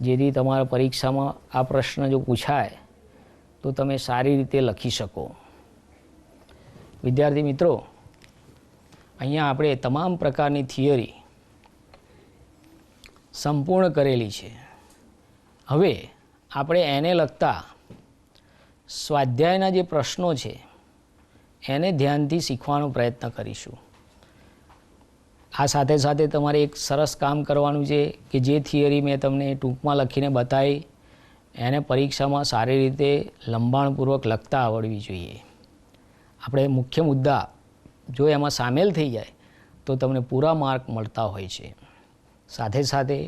S8: જેથી તમારા પરીક્ષામાં આ પ્રશ્ન જો પૂછાય તો તમે સારી રીતે લખી શકો. વિદ્યાર્થી મિત્રો, અહીંયા આપણે તમામ પ્રકારની થિયરી સંપૂર્ણ કરેલી છે. હવે આપણે એને લગતા સ્વાધ્યાયના જે પ્રશ્નો છે એને ધ્યાનથી શીખવાનો પ્રયત્ન કરીશું. આ સાથે સાથે તમારે એક સરસ કામ કરવાનું છે કે જે થિયરી મેં તમને ટૂંકમાં લખીને બતાવી એને પરીક્ષામાં સારી રીતે લંબાણપૂર્વક લખતા આવડવી જોઈએ. આપણે મુખ્ય મુદ્દા જો એમાં સામેલ થઈ જાય તો તમને પૂરા માર્ક મળતા હોય છે. સાથે સાથે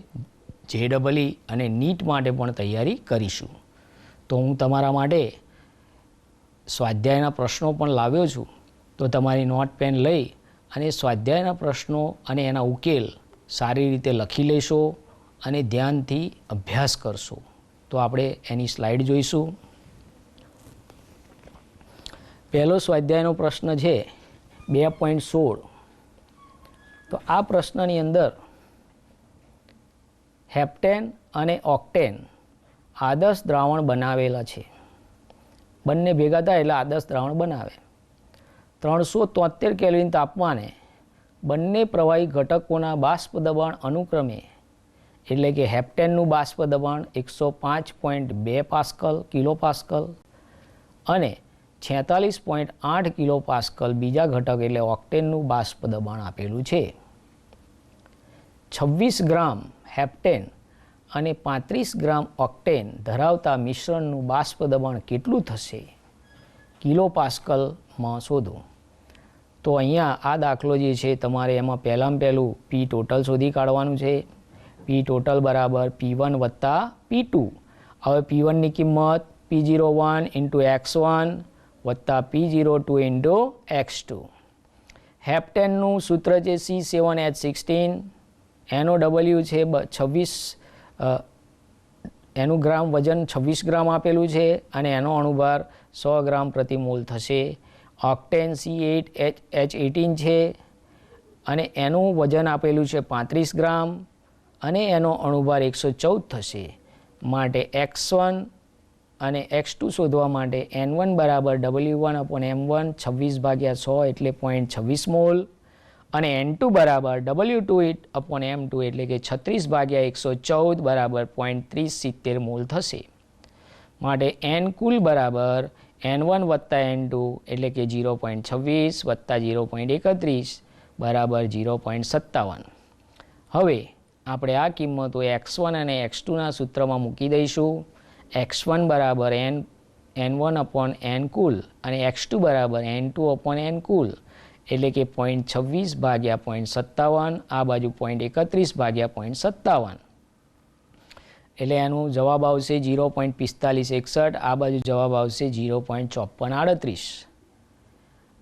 S8: JEE અને NEET માટે પણ તૈયારી કરીશું. તો હું તમારા માટે સ્વાધ્યાયના પ્રશ્નો પણ લાવ્યો છું. તો તમારી નોટ પેન લઈ અને સ્વાધ્યાયના પ્રશ્નો અને એના ઉકેલ સારી રીતે લખી લેશો અને ધ્યાનથી અભ્યાસ કરશો. તો આપણે એની સ્લાઇડ જોઈશું. પહેલો સ્વાધ્યાયનો પ્રશ્ન છે 2.16. તો આ પ્રશ્નની અંદર હેપ્ટેન અને ઓક્ટેન આદર્શ દ્રાવણ બનાવેલા છે. બંને ભેગા થાય એટલે આદર્શ દ્રાવણ બનાવે. 373 કેલ્વિન તાપમાને બંને પ્રવાહી ઘટકોના બાષ્પ દબાણ અનુક્રમે એટલે કે હેપ્ટેનનું બાષ્પ દબાણ 105.2 પાસ્કલ કિલો પાસ્કલ અને 46.8 કિલો પાસ્કલ બીજા ઘટક એટલે ઓક્ટેનનું બાષ્પ દબાણ આપેલું છે. 26 ગ્રામ હેપ્ટેન અને 35 ગ્રામ ઓક્ટેન ધરાવતા મિશ્રણનું બાષ્પ દબાણ કેટલું થશે કિલો પાસ્કલમાં શોધો. તો અહીંયા આ દાખલો જે છે તમારે એમાં પહેલાં પહેલું પી ટોટલ શોધી કાઢવાનું છે. પી ટોટલ બરાબર P1 વત્તા P2. હવે P1ની કિંમત P01 ઇન્ટુ X1 વત્તા P02 ઇન્ટુ X2. હેપ્ટેનનું સૂત્ર છે C7H16. એનો W છે 26, એનું ગ્રામ વજન 26 ગ્રામ આપેલું છે અને એનો અણુભાર 100 ગ્રામ પ્રતિ મોલ થશે. ઓક્ટેન C8H18 છે અને એનું વજન આપેલું છે 35 ગ્રામ અને એનો અણુભાર 114 થશે. માટે X1 અને X2 શોધવા માટે N1 બરાબર W1/M1 26/100 એટલે 0.26 મોલ અને N2 બરાબર W2/M2 એટલે કે 36/114 બરાબર 0.3070 મોલ થશે. માટે N કુલ બરાબર N1 વત્તા N2 એટલે કે 0.26 વત્તા 0.31 બરાબર 0.57. હવે આપણે આ કિંમતો X1 અને X2ના સૂત્રમાં મૂકી દઈશું. X1 બરાબર N1/N કુલ અને X2 બરાબર N2/N કુલ એટલે કે 0.26/0.57 આ બાજુ 0.31/0.57 એટલે એનું જવાબ આવશે 0.4561. આ બાજુ જવાબ આવશે 0.5438.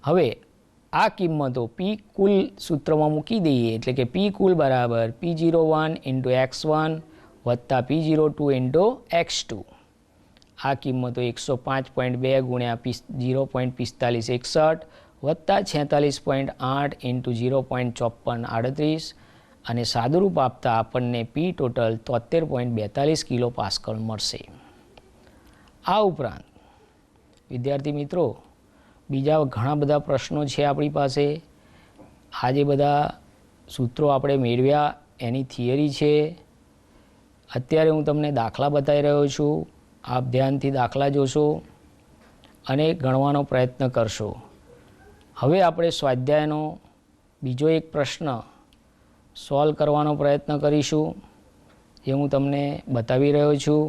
S8: હવે આ કિંમતો પી કુલ સૂત્રમાં મૂકી દઈએ એટલે કે પી કુલ બરાબર P01 ઇન્ટુ X1 વત્તા P02 ઇન્ટુ X2. આ કિંમતો 105.2 ગુણ્યા 0.4561 વત્તા 46.8 ઇન્ટુ 0.5438 અને સાદુરૂપ આપતા આપણને પી ટોટલ 73.42 કિલો પાસ્કલ મળશે. આ ઉપરાંત વિદ્યાર્થી મિત્રો બીજા ઘણા બધા પ્રશ્નો છે આપણી પાસે. આ જે બધા સૂત્રો આપણે મેળવ્યા એની થિયરી છે. અત્યારે હું તમને દાખલા બતાવી રહ્યો છું. આપ ધ્યાનથી દાખલા જોશો અને ગણવાનો પ્રયત્ન કરશો. હવે આપણે સ્વાધ્યાયનો બીજો એક પ્રશ્ન સોલ્વ કરવાનો પ્રયત્ન કરીશું જે હું તમને બતાવી રહ્યો છું.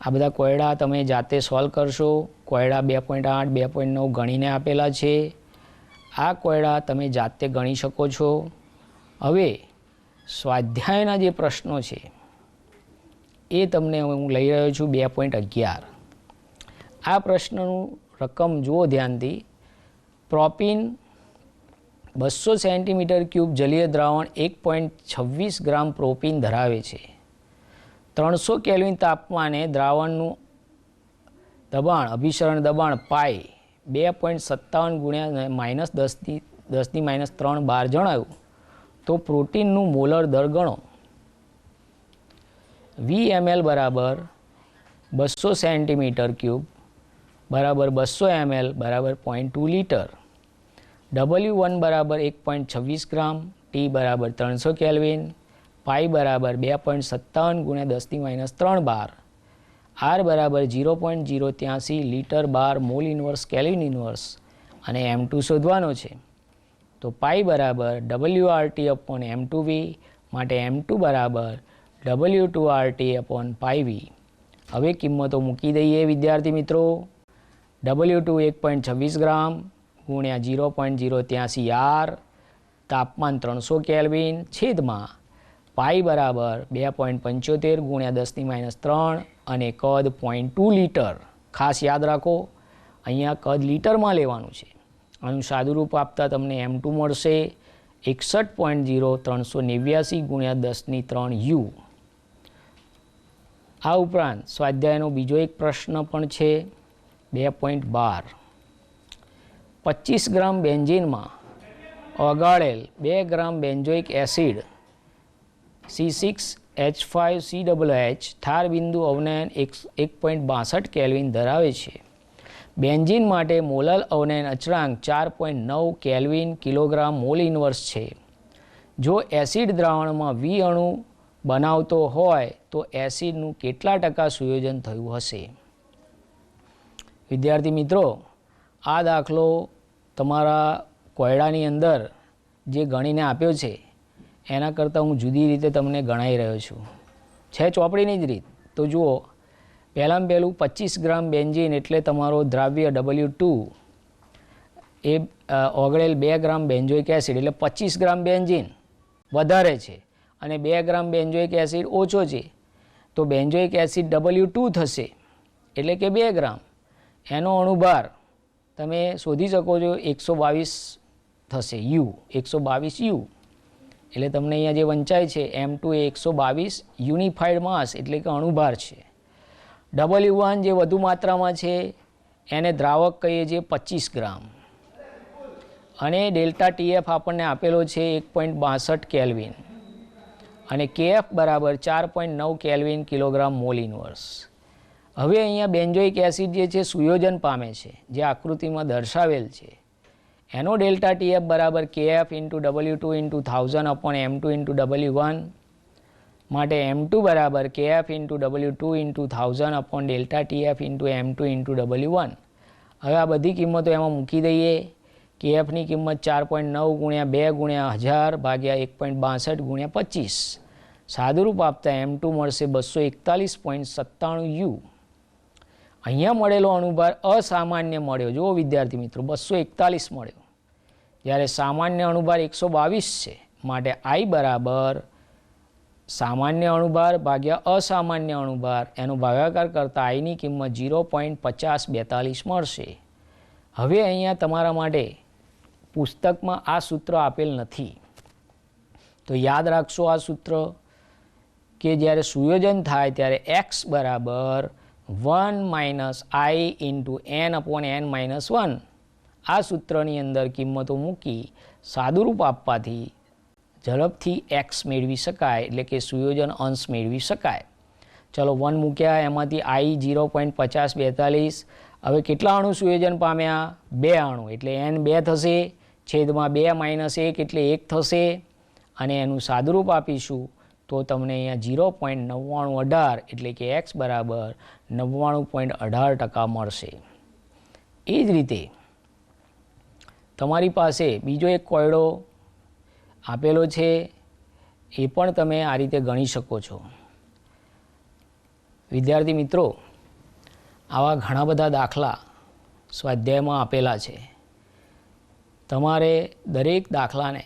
S8: આ બધા કોયડા તમે જાતે સોલ્વ કરશો. કોયડા 2.8 2.9 ગણીને આપેલા છે. આ કોયડા તમે જાતે ગણી શકો છો. હવે સ્વાધ્યાયના જે પ્રશ્નો છે એ તમને હું લઈ રહ્યો છું 2.11. આ પ્રશ્નનું રકમ જુઓ ધ્યાનથી. પ્રોપીન 200 સેન્ટીમીટર ક્યુબ જલીય દ્રાવણ 1.26 ગ્રામ પ્રોપીન ધરાવે છે. 300 કેલ્વિન તાપમાને દ્રાવણનું દબાણ અભિસરણ દબાણ પાઈ 2.57 ગુણ્યા -10⁻³ બાર જણાવ્યું તો પ્રોટીનનું મોલર દર ગણો. VML બરાબર 200 સેન્ટીમીટર ક્યુબ બરાબર 200 ml બરાબર 0.2 લીટર. W1 બરાબર 1.26 ગ્રામ, T બરાબર 300 કેલ્વિન, પાઈ બરાબર 2.57 ગુણ્યા 10⁻³ બાર, R બરાબર 0.083 લીટર બાર મોલ ઇન્વર્સ કેલ્વિન ઇન્વર્સ અને M2 શોધવાનો છે. તો પાઈ બરાબર WRT/M2V માટે M2 બરાબર W2RT/πV. હવે કિંમતો મૂકી દઈએ વિદ્યાર્થી મિત્રો. W2 1.26 ગ્રામ ગુણ્યા 0.083 R, તાપમાન 300 કેલ્વિન છેદમાં પાઈ બરાબર 2.75 ગુણ્યા 10⁻³ અને કદ 0.2 લીટર. ખાસ યાદ રાખો અહીંયા કદ લીટરમાં લેવાનું છે. આનું સાદુરૂપ આપતા તમને M2 મળશે 61.0389 ગુણ્યા 10⁻³ U। આ ઉપરાંત સ્વાધ્યાયનો બીજો એક પ્રશ્ન પણ છે 2.12 25 ગ્રામ બેન્ઝીનમાં ઓગાળેલ 2 ગ્રામ બેન્ઝોઇક એસિડ C6H5COOH ઠાર બિંદુ અવનયન 1.62 કેલ્વિન ધરાવે છે। બેન્ઝીન માટે મોલલ અવનયન અચળાંક 4.9 કેલ્વિન કિલોગ્રામ મોલ ઇન્વર્સ છે। જો એસિડ દ્રાવણમાં V અણુ બનાવતો હોય તો એસિડનું કેટલા ટકા સુયોજન થયું હશે? વિદ્યાર્થી મિત્રો, આ દાખલો તમારા કોયડાની અંદર જે ગણીને આપ્યો છે એના કરતાં હું જુદી રીતે તમને ગણાવી રહ્યો છું। છે ચોપડીની જ રીત તો જુઓ, પહેલાં પહેલું 25 ગ્રામ બેન્ઝીન એટલે તમારો દ્રાવ્ય W2 એ ઓગળેલ 2 ગ્રામ બેન્ઝોઇક એસિડ એટલે 25 ગ્રામ બેન્ઝીન વધારે છે અને 2 ગ્રામ બેન્ઝોઇક એસિડ ઓછો છે તો બેન્ઝોઇક એસિડ W2 થશે એટલે કે 2 ગ્રામ। એનો અણુભાર તમે શોધી શકો છો 122 થશે U 122 U એટલે તમને અહીંયા જે વંચાય છે M2 એ 122 યુનિફાઈડ માસ એટલે કે અણુભાર છે। W1 જે વધુ માત્રામાં છે એને દ્રાવક કહીએ છીએ 25 ગ્રામ અને ડેલ્ટા TF આપણને આપેલો છે 1.62 કેલ્વિન અને KF બરાબર 4.9 કેલ્વિન કિલોગ્રામ મોલ ઇન્વર્સ। હવે અહીંયા બેન્ઝોઇક એસિડ જે છે સુયોજન પામે છે જે આકૃતિમાં દર્શાવેલ છે એનો ડેલ્ટા TF બરાબર KF into W2 into 1000 upon M2 into W1 માટે M2 બરાબર KF into W2 into 1000 upon delta TF into M2 into W1। હવે આ બધી કિંમતો એમાં મૂકી દઈએ। KFની કિંમત 4.9 ગુણ્યા 2 ગુણ્યા 1000 ભાગ્યા 1.62 ગુણ્યા 25 સાદુરૂપ આપતા M2 મળશે 241.97 U। અહીંયા મળેલો અણુભાર અસામાન્ય મળ્યો, જુઓ વિદ્યાર્થી મિત્રો 241 મળ્યો, જ્યારે સામાન્ય અણુભાર 122 છે માટે I બરાબર સામાન્ય અણુભાર ભાગ્યા અસામાન્ય અણુભાર એનો ભાગાકાર કરતાં Iની કિંમત 0.5042 મળશે। હવે અહીંયા તમારા માટે પુસ્તકમાં આ સૂત્ર આપેલ નથી તો યાદ રાખશો આ સૂત્ર કે જ્યારે સુયોજન થાય ત્યારે X બરાબર 1 minus I into N upon N minus 1 આ સૂત્રની અંદર કિંમતો મૂકી સાદુરૂપ આપવાથી ઝડપથી X મેળવી શકાય એટલે કે સુયોજન અંશ મેળવી શકાય। ચલો 1 મૂક્યા, એમાંથી I 0.5042 હવે કેટલા અણુ સુયોજન પામ્યા? 2 અણુ એટલે N 2 થશે, છેદમાં 2 માઇનસ 1 એટલે 1 થશે અને એનું સાદુરૂપ આપીશું તો તમને અહીંયા 0.9918 એટલે કે X બરાબર 99.18% મળશે। એ જ રીતે તમારી પાસે બીજો એક કોયડો આપેલો છે એ પણ તમે આ રીતે ગણી શકો છો। વિદ્યાર્થી મિત્રો, આવા ઘણા બધા દાખલા સ્વાધ્યાયમાં આપેલા છે। તમારે દરેક દાખલાને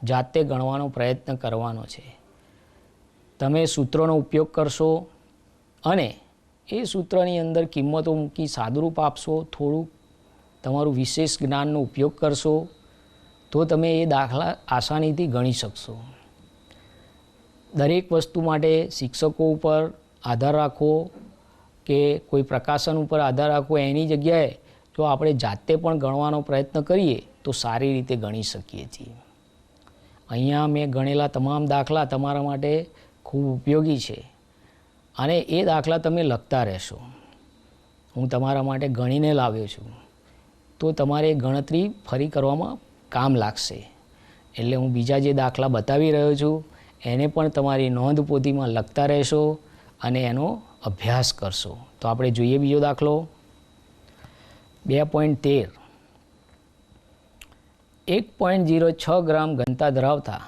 S8: જાતે ગણવાનો પ્રયત્ન કરવાનો છે। તમે સૂત્રોનો ઉપયોગ કરશો અને એ સૂત્રની અંદર કિંમતો મૂકી સાદુરૂપ આપશો, થોડુંક તમારું વિશેષ જ્ઞાનનો ઉપયોગ કરશો તો તમે એ દાખલા આસાનીથી ગણી શકશો। દરેક વસ્તુ માટે શિક્ષકો ઉપર આધાર રાખવો કે કોઈ પ્રકાશન ઉપર આધાર રાખવો એની જગ્યાએ જો આપણે જાતે પણ ગણવાનો પ્રયત્ન કરીએ તો સારી રીતે ગણી શકીએ છીએ। અહીંયા મેં ગણેલા તમામ દાખલા તમારા માટે ખૂબ ઉપયોગી છે અને એ દાખલા તમે લખતા રહેશો। હું તમારા માટે ગણીને લાવ્યો છું તો તમારે ગણતરી ફરી કરવામાં કામ લાગશે। એટલે હું બીજા જે દાખલા બતાવી રહ્યો છું એને પણ તમારી નોંધ પોથીમાં લખતા રહેશો અને એનો અભ્યાસ કરશો। તો આપણે જોઈએ બીજો દાખલો 2.13 1.06 ગ્રામ ઘનતા ધરાવતા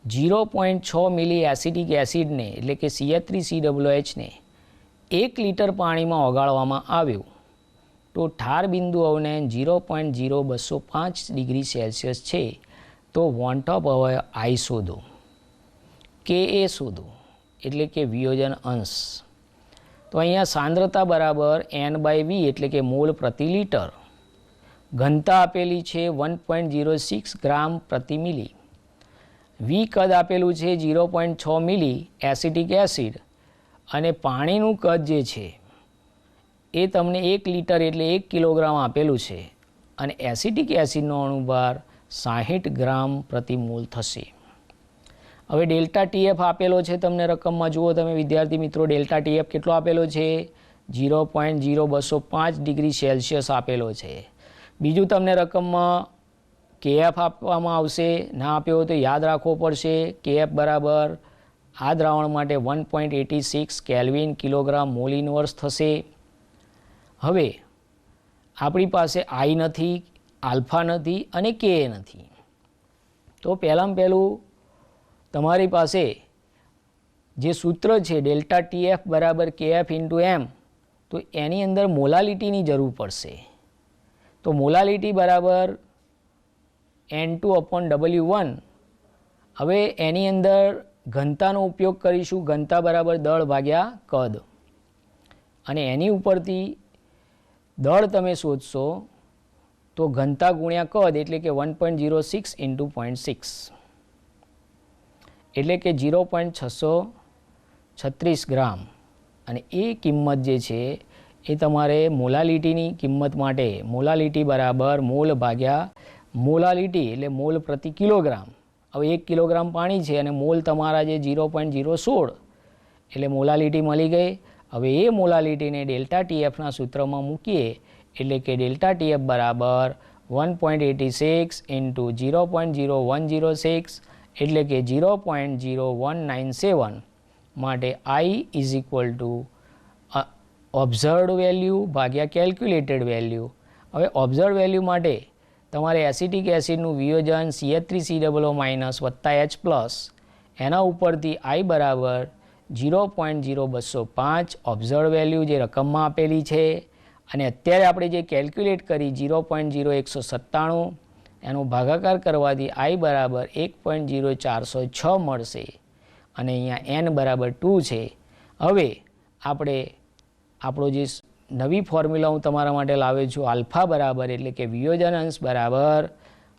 S8: 0.6 મિલી એસિટિક એસિડને એટલે કે CH3COOH ને 1 લીટર પાણીમાં ઓગાળવામાં આવ્યું તો ઠાર બિંદુ અવનયન 0.0205 ડિગ્રી સેલ્સિયસ છે તો વોન્ટ ઓફ I શોધો, Ka શોધો એટલે કે વિયોજન અંશ। તો અહીંયા સાંદ્રતા બરાબર N/V એટલે કે મોલ પ્રતિ લીટર ઘનતા આપેલી છે 1.06 ગ્રામ પ્રતિ મિલી, વી કદ આપેલું છે 0.6 મિલી એસિટિક એસિડ, અને પાણીનું કદ જે છે એ તમને 1 લીટર એટલે 1 કિલોગ્રામ આપેલું છે, અને એસિટિક એસિડનો અણુભાર 60 ગ્રામ પ્રતિ મોલ થશે. હવે ડેલ્ટા ટીએફ આપેલો છે તમને રકમમાં, જુઓ તમે વિદ્યાર્થી મિત્રો, ડેલ્ટા ટીએફ કેટલો આપેલો છે? 0.0205 ડિગ્રી સેલ્સિયસ આપેલો છે. બીજું તમને રકમમાં કેએફ આપવામાં આવશે, ના આપ્યો હોય તો યાદ રાખવો પડશે. કેએફ બરાબર આ દ્રાવણ માટે 1.86 કેલ્વિન કિલોગ્રામ મોલ ઇનવર્સ થશે. હવે આપણી પાસે આઈ નથી, આલ્ફા નથી અને કે નથી, તો પહેલાં પહેલું તમારી પાસે જે સૂત્ર છે ડેલ્ટા ટીએફ બરાબર કેએફ ઇન્ટુ એમ, તો એની અંદર મોલાલિટીની જરૂર પડશે. તો મોલાલિટી બરાબર N2/W1. હવે એની અંદર ઘનતાનો ઉપયોગ કરીશું, ઘનતા બરાબર દળ ભાગ્યા કદ, અને એની ઉપરથી દળ તમે શોધશો તો ઘનતા ગુણ્યા કદ એટલે કે 1.06 ઇન્ટુ 0.6 એટલે કે 0.636 ગ્રામ, અને એ કિંમત જે છે એ તમારે મોલાલિટીની કિંમત માટે મોલાલિટી બરાબર મોલ ભાગ્યા મોલાલિટી એટલે મોલ પ્રતિ કિલોગ્રામ. હવે 1 કિલોગ્રામ પાણી છે અને મોલ તમારા જે 0.016 એટલે મોલાલિટી મળી ગઈ. હવે એ મોલાલિટીને ડેલ્ટા ટીએફના સૂત્રમાં મૂકીએ એટલે કે ડેલ્ટા ટીએફ બરાબર 1.86 ઇન્ટુ 0.0106 એટલે કે 0.0197, માટે આઈ is equal to observed value ભાગ્યા કેલ્ક્યુલેટેડ વેલ્યુ. હવે ઓબ્ઝર્વ વેલ્યુ માટે તમારે એસિટિક એસિડનું વિયોજન CH3COO- વત્તા H+, એના ઉપરથી આઈ બરાબર 0.0205 ઓબ્ઝર્વ વેલ્યુ જે રકમમાં આપેલી છે, અને અત્યારે આપણે જે કેલ્ક્યુલેટ કરી 0.0197 એનો ભાગાકાર કરવાથી આઈ બરાબર 1.0406 મળશે, અને અહીંયા એન બરાબર 2 છે. હવે આપણે આપણો જે નવી ફોર્મ્યુલા હું તમારા માટે લાવ્યો છું, આલ્ફા બરાબર એટલે કે વિયોજન અંશ બરાબર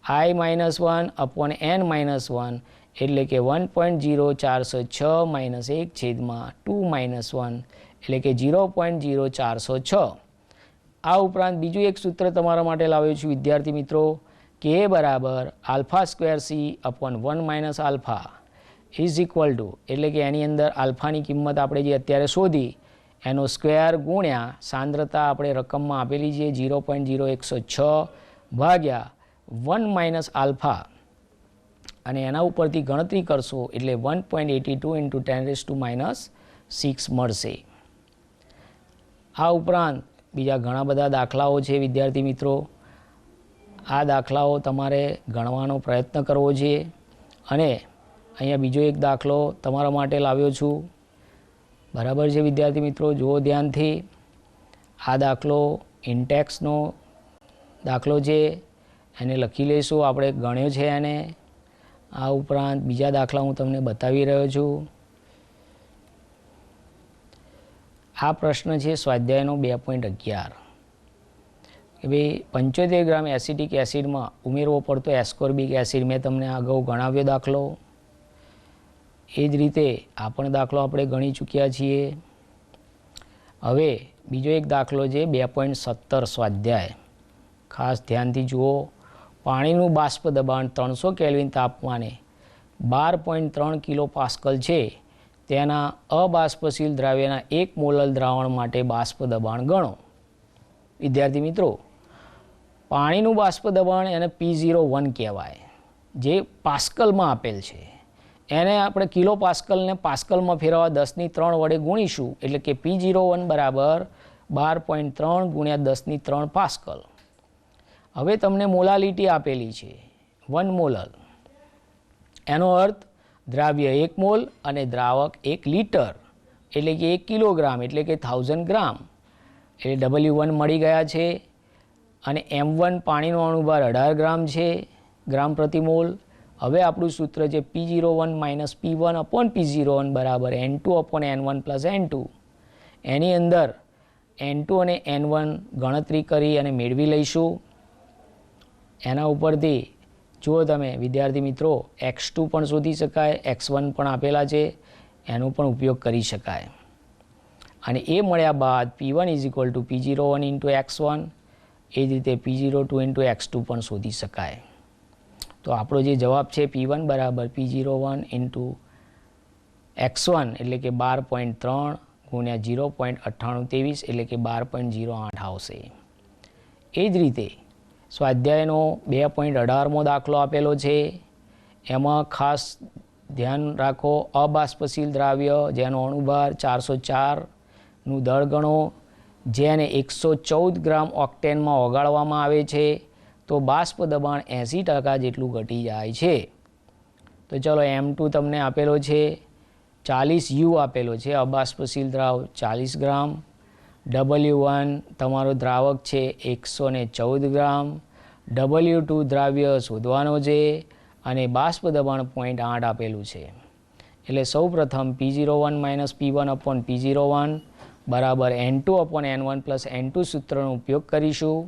S8: I-1/n-1 એટલે કે 1.0406 માઇનસ 1/2-1 એટલે કે 0.0406. આ ઉપરાંત બીજું એક સૂત્ર તમારા માટે લાવ્યો છું વિદ્યાર્થી મિત્રો, કે બરાબર alpha square C/1 - alpha is equal to એટલે કે એની અંદર આલ્ફાની કિંમત આપણે જે અત્યારે શોધી એનો સ્ક્વેર ગુણ્યા સાંદ્રતા આપણે રકમમાં આપેલી છે 0.0106 ભાગ્યા 1 - આલ્ફા, અને એના ઉપરથી ગણતરી કરશો એટલે 1.82 ઇન્ટુ 10⁻⁻6 મળશે. આ ઉપરાંત બીજા ઘણા બધા દાખલાઓ છે વિદ્યાર્થી મિત્રો. આ દાખલાઓ તમારે ગણવાનો પ્રયત્ન કરવો છે, અને અહીંયા બીજો એક દાખલો તમારા માટે લાવ્યો છું. બરાબર છે વિદ્યાર્થી મિત્રો, જુઓ ધ્યાનથી. આ દાખલો ઇન્ટેક્સનો દાખલો છે, એને લખી લઈશું, આપણે ગણ્યો છે એને. આ ઉપરાંત બીજા દાખલા હું તમને બતાવી રહ્યો છું. આ પ્રશ્ન છે સ્વાધ્યાયનો 2.11 કે ભાઈ 75 ગ્રામ એસિટિક એસિડમાં ઉમેરવો પડતો એસ્કોર્બિક એસિડ. મેં તમને અગાઉ ગણાવ્યો દાખલો, એ જ રીતે આ પણ દાખલો આપણે ગણી ચૂક્યા છીએ. હવે બીજો એક દાખલો છે 2.17 સ્વાધ્યાય, ખાસ ધ્યાનથી જુઓ. પાણીનું બાષ્પ દબાણ 300 કેલ્વિન તાપમાને 12.3 કિલો પાસ્કલ છે, તેના અબાષ્પશીલ દ્રાવ્યના 1 મોલર દ્રાવણ માટે બાષ્પ દબાણ ગણો. વિદ્યાર્થી મિત્રો, પાણીનું બાષ્પ દબાણ એને P01 કહેવાય, જે પાસ્કલમાં આપેલ છે. એને આપણે કિલો પાસ્કલને પાસ્કલમાં ફેરવવા 10⁻³ વડે ગુણીશું એટલે કે P01 બરાબર 12.3 ગુણ્યા 10⁻³ પાસ્કલ. હવે તમને મોલાલિટી આપેલી છે 1 મોલર, એનો અર્થ દ્રાવ્ય 1 મોલ અને દ્રાવક 1 લીટર એટલે કે 1 કિલોગ્રામ એટલે કે 1000 ગ્રામ, એટલે W1 મળી ગયા છે. અને M1 પાણીનો અણુભાર 18 ગ્રામ છે, ગ્રામ પ્રતિ મોલ. હવે આપણું સૂત્ર છે P01 - P1/P01 બરાબર N2/N1 + N2. એની અંદર N2 અને N1 ગણતરી કરી અને મેળવી લઈશું. એના ઉપરથી જુઓ તમે વિદ્યાર્થી મિત્રો, x2 પણ શોધી શકાય, x1 પણ આપેલા છે, એનો પણ ઉપયોગ કરી શકાય. અને એ મળ્યા બાદ P1 = P01 × x1, એ જ રીતે P02 × x2 પણ શોધી શકાય. તો આપણો જે જવાબ છે P1 = P01 × x1 એટલે કે 12.3 × 0.9823 એટલે કે 12.08 આવશે. એ જ રીતે સ્વાધ્યાયનો 2.18મો દાખલો આપેલો છે. એમાં ખાસ ધ્યાન રાખો, અબાષ્પશીલ દ્રાવ્ય જેનો અણુભાર 404નું દળ ગણો, જેને 114 ગ્રામ ઓક્ટેનમાં ઓગાળવામાં આવે છે તો બાષ્પ દબાણ 80% જેટલું ઘટી જાય છે. તો ચલો M2 તમને આપેલો છે, 40 U આપેલો છે, અબાષ્પશીલ દ્રાવ 40 ગ્રામ, W1 તમારો દ્રાવક છે 114 ગ્રામ, W2 દ્રાવ્ય શોધવાનો છે અને બાષ્પ દબાણ 0.8 આપેલું છે. એટલે સૌ પ્રથમ P01 - P1/P01 બરાબર N2/N1 + N2 સૂત્રનો ઉપયોગ કરીશું.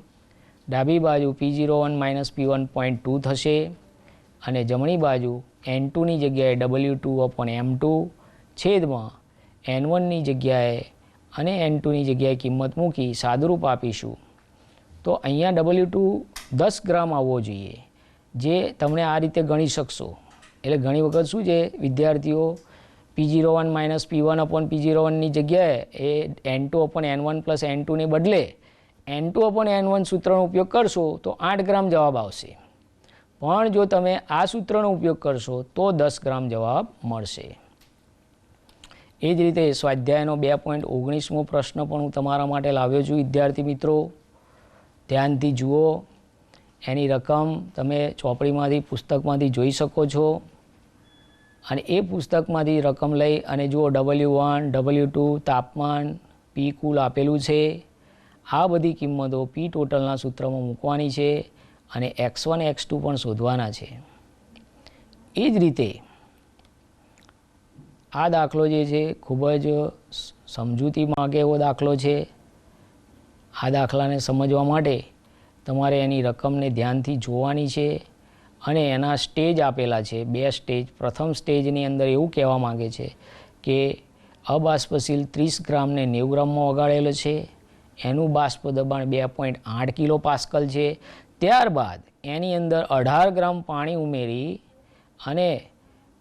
S8: ડાબી બાજુ P01 - P1 0.2 થશે અને જમણી બાજુ N2ની જગ્યાએ W2/M2 છેદમાં N1ની જગ્યાએ અને N2ની જગ્યાએ કિંમત મૂકી સાદુરૂપ આપીશું. તો અહીંયા W2 10 ગ્રામ આવવો જોઈએ, જે તમને આ રીતે ગણી શકશો. એટલે ઘણી વખત શું છે, વિદ્યાર્થીઓ P01 - P1/P01ની જગ્યાએ એ N2/N1 + N2ને બદલે N2/N1 સૂત્રનો ઉપયોગ કરશો તો 8 ગ્રામ જવાબ આવશે. પણ જો તમે આ સૂત્રનો ઉપયોગ કરશો તો 10 ગ્રામ જવાબ મળશે. એ જ રીતે સ્વાધ્યાયનો 2.19મો પ્રશ્ન પણ હું તમારા માટે લાવ્યો છું. વિદ્યાર્થી મિત્રો ધ્યાનથી જુઓ, એની રકમ તમે ચોપડીમાંથી પુસ્તકમાંથી જોઈ શકો છો અને એ પુસ્તકમાંથી રકમ લઈ અને જુઓ W1, W2 તાપમાન, P કુલ આપેલું છે. આ બધી કિંમતો P ટોટલના સૂત્રમાં મૂકવાની છે અને x1 x2 પણ શોધવાના છે. એ જ રીતે આ દાખલો જે છે ખૂબ જ સમજૂતી માગે એવો દાખલો છે. આ દાખલાને સમજવા માટે તમારે એની રકમને ધ્યાનથી જોવાની છે અને એના સ્ટેજ આપેલા છે, 2 સ્ટેજ. પ્રથમ સ્ટેજની અંદર એવું કહેવા માગે છે કે અબાષ્પશીલ 30 ગ્રામને 90 ગ્રામમાં ઓગાળેલો છે, એનું બાષ્પ દબાણ 2.8 kPa છે. ત્યારબાદ એની અંદર 18 ગ્રામ પાણી ઉમેરી અને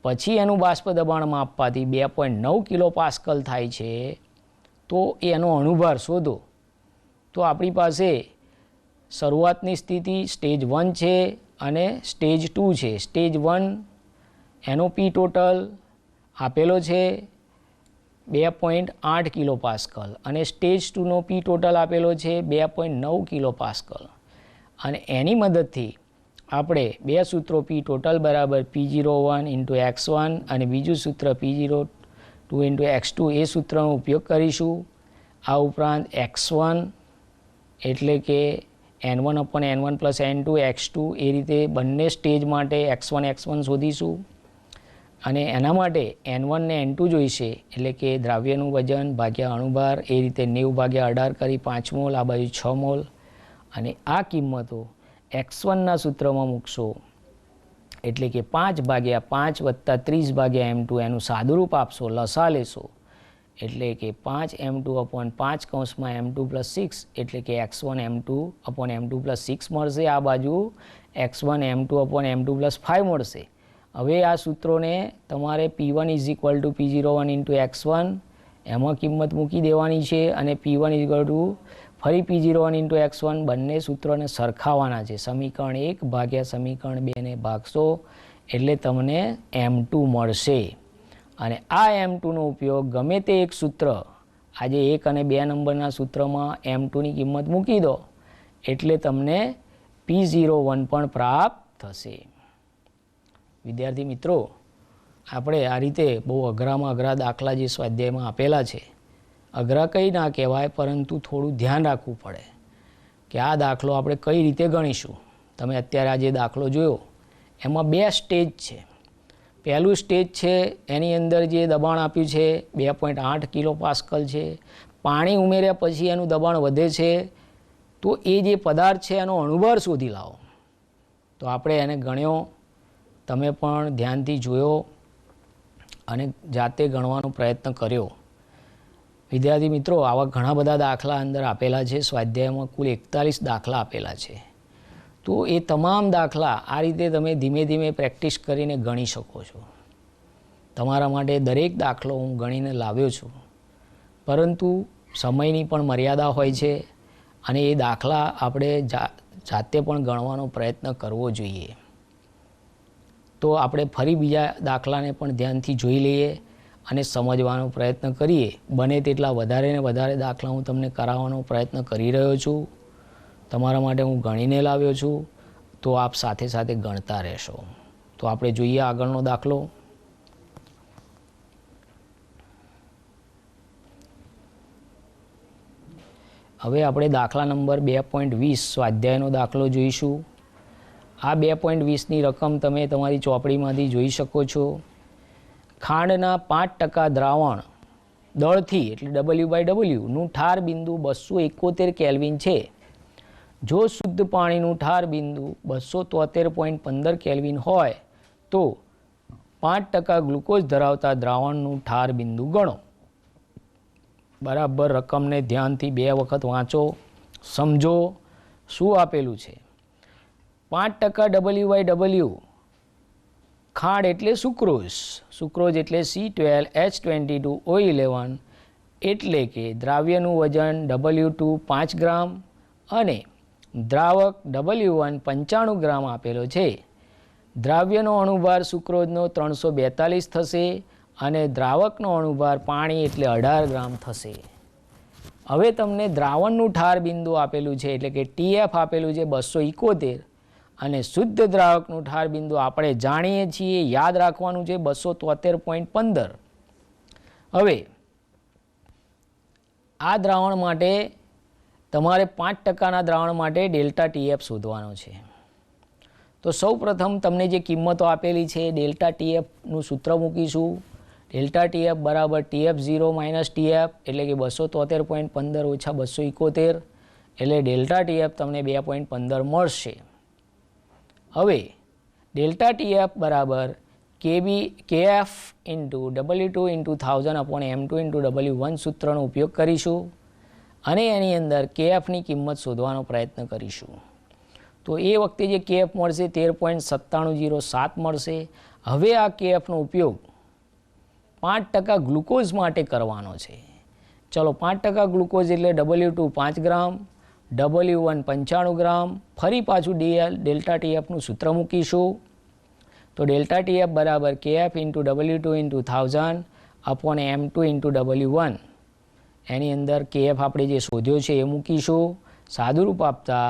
S8: પછી એનું બાષ્પ દબાણ માપવાથી 2.9 kPa થાય છે. તો એનો અણુભાર શોધો. તો આપણી પાસે શરૂઆતની સ્થિતિ સ્ટેજ 1 છે અને સ્ટેજ 2 છે. સ્ટેજ 1 એનો P ટોટલ આપેલો છે 2.8 kPa અને સ્ટેજ 2નો P ટોટલ આપેલો છે 2.9 kPa. અને એની મદદથી આપણે બે સૂત્રો P ટોટલ બરાબર P01 × x1 અને બીજું સૂત્ર P02 × x2 એ સૂત્રનો ઉપયોગ કરીશું. આ ઉપરાંત x1 એટલે કે N1/N1 + N2 x2 એ રીતે બંને સ્ટેજ માટે x1 x1 શોધીશું. અને એના માટે N1 ને N2 જોઈશે, એટલે કે દ્રાવ્યનું વજન ભાગ્યા અણુભાર, એ રીતે 90/18 કરી 5 મોલ, આ બાજુ 6 મોલ. અને આ કિંમતો x1ના સૂત્રમાં મૂકશો એટલે કે 5/5 + 30/M2 એનું સાદુરૂપ આપશો, લસા લેશો એટલે કે 5M2/5 M2 + 6 એટલે કે x1 M2/M2 + 6 મળશે. આ બાજુ x1 M2/M2 + 5 મળશે. હવે આ સૂત્રોને તમારે P1 = P01 × x1 એમાં કિંમત મૂકી દેવાની છે અને P1 = ફરી P01 × x1 બંને સૂત્રોને સરખાવવાના છે. સમીકરણ 1 ભાગ્યા સમીકરણ 2 ને ભાગશો એટલે તમને M2 મળશે. અને આ M2નો ઉપયોગ ગમે તે એક સૂત્ર, આજે 1 અને 2 નંબરના સૂત્રમાં M2ની કિંમત મૂકી દો એટલે તમને P01 પણ પ્રાપ્ત થશે. વિદ્યાર્થી મિત્રો, આપણે આ રીતે બહુ અઘરામાં અઘરા દાખલા જે સ્વાધ્યાયમાં આપેલા છે, અઘરા કંઈ ના કહેવાય પરંતુ થોડું ધ્યાન રાખવું પડે કે આ દાખલો આપણે કઈ રીતે ગણીશું. તમે અત્યારે આ જે દાખલો જોયો એમાં 2 સ્ટેજ છે. પહેલું સ્ટેજ છે એની અંદર જે દબાણ આપ્યું છે 2.8 kPa છે. પાણી ઉમેર્યા પછી એનું દબાણ વધે છે તો એ જે પદાર્થ છે એનો અણુભાર શોધી લાવો. તો આપણે એને ગણ્યો, તમે પણ ધ્યાનથી જોયો અને જાતે ગણવાનો પ્રયત્ન કર્યો. વિદ્યાર્થી મિત્રો, આવા ઘણા બધા દાખલા અંદર આપેલા છે. સ્વાધ્યાયમાં કુલ 41 દાખલા આપેલા છે. તો એ તમામ દાખલા આ રીતે તમે ધીમે ધીમે પ્રેક્ટિસ કરીને ગણી શકો છો. તમારા માટે દરેક દાખલો હું ગણીને લાવ્યો છું, પરંતુ સમયની પણ મર્યાદા હોય છે અને એ દાખલા આપણે જાતે પણ ગણવાનો પ્રયત્ન કરવો જોઈએ. તો આપણે ફરી બીજા દાખલાને પણ ધ્યાનથી જોઈ લઈએ અને સમજવાનો પ્રયત્ન કરીએ. બને તેટલા વધારે ને વધારે દાખલા હું તમને કરાવવાનો પ્રયત્ન કરી રહ્યો છું. તમારા માટે હું ગણીને લાવ્યો છું, તો આપ સાથે સાથે ગણતા રહેશો. તો આપણે જોઈએ આગળનો દાખલો. હવે આપણે દાખલા નંબર 2.20 સ્વાધ્યાયનો દાખલો જોઈશું. આ 2.20ની રકમ તમે તમારી ચોપડીમાંથી જોઈ શકો છો. ખાંડના 5% દ્રાવણ દળથી એટલે W/W નું ઠાર બિંદુ 271 કેલ્વિન છે. જો શુદ્ધ પાણીનું ઠાર બિંદુ 273.15 કેલ્વિન હોય તો 5% ગ્લુકોઝ ધરાવતા દ્રાવણનું ઠાર બિંદુ ગણો. બરાબર રકમને ધ્યાનથી 2 વખત વાંચો, સમજો શું આપેલું છે. 5% W/W ખાંડ એટલે સુક્રોઝ, સુક્રોઝ એટલે C12H22O11, એટલે કે દ્રાવ્યનું વજન W2 5 ગ્રામ અને દ્રાવક W1 95 ગ્રામ આપેલો છે. દ્રાવ્યનો અણુભાર સુક્રોઝનો 342 થશે અને દ્રાવકનો અણુભાર પાણી એટલે 18 ગ્રામ થશે. હવે તમને દ્રાવણનું ઠાર બિંદુ આપેલું છે, એટલે કે TF આપેલું છે 271, અને શુદ્ધ દ્રાવકનું ઠાર બિંદુ આપણે જાણીએ છીએ, યાદ રાખવાનું છે 273.15. હવે આ દ્રાવણ માટે તમારે 5%ના દ્રાવણ માટે ડેલ્ટા TF શોધવાનો છે. તો સૌ પ્રથમ તમને જે કિંમતો આપેલી છે ડેલ્ટા TFનું સૂત્ર મૂકીશું. ડેલ્ટા TF બરાબર TF0 માઇનસ TF, એટલે કે 273.15 ઓછા 271, એટલે ડેલ્ટા TF તમને 2.15 મળશે. હવે ડેલ્ટા TF બરાબર KF into W2 into 1000 upon M2 into W1 સૂત્રનો ઉપયોગ કરીશું અને એની અંદર KFની કિંમત શોધવાનો પ્રયત્ન કરીશું. તો એ વખતે જે KF મળશે 13.9707 મળશે. હવે આ KFનો ઉપયોગ 5% ગ્લુકોઝ માટે કરવાનો છે. ચલો 5% ગ્લુકોઝ એટલે W2 5 ગ્રામ, W1 95 ગ્રામ. ફરી પાછું ડેલ્ટા TFનું સૂત્ર મૂકીશું. તો ડેલ્ટા TF બરાબર KF into W2 into 1000 upon M2 into W1. એની અંદર KF આપણે જે શોધ્યો છે એ મૂકીશું. સાદુરૂપ આપતા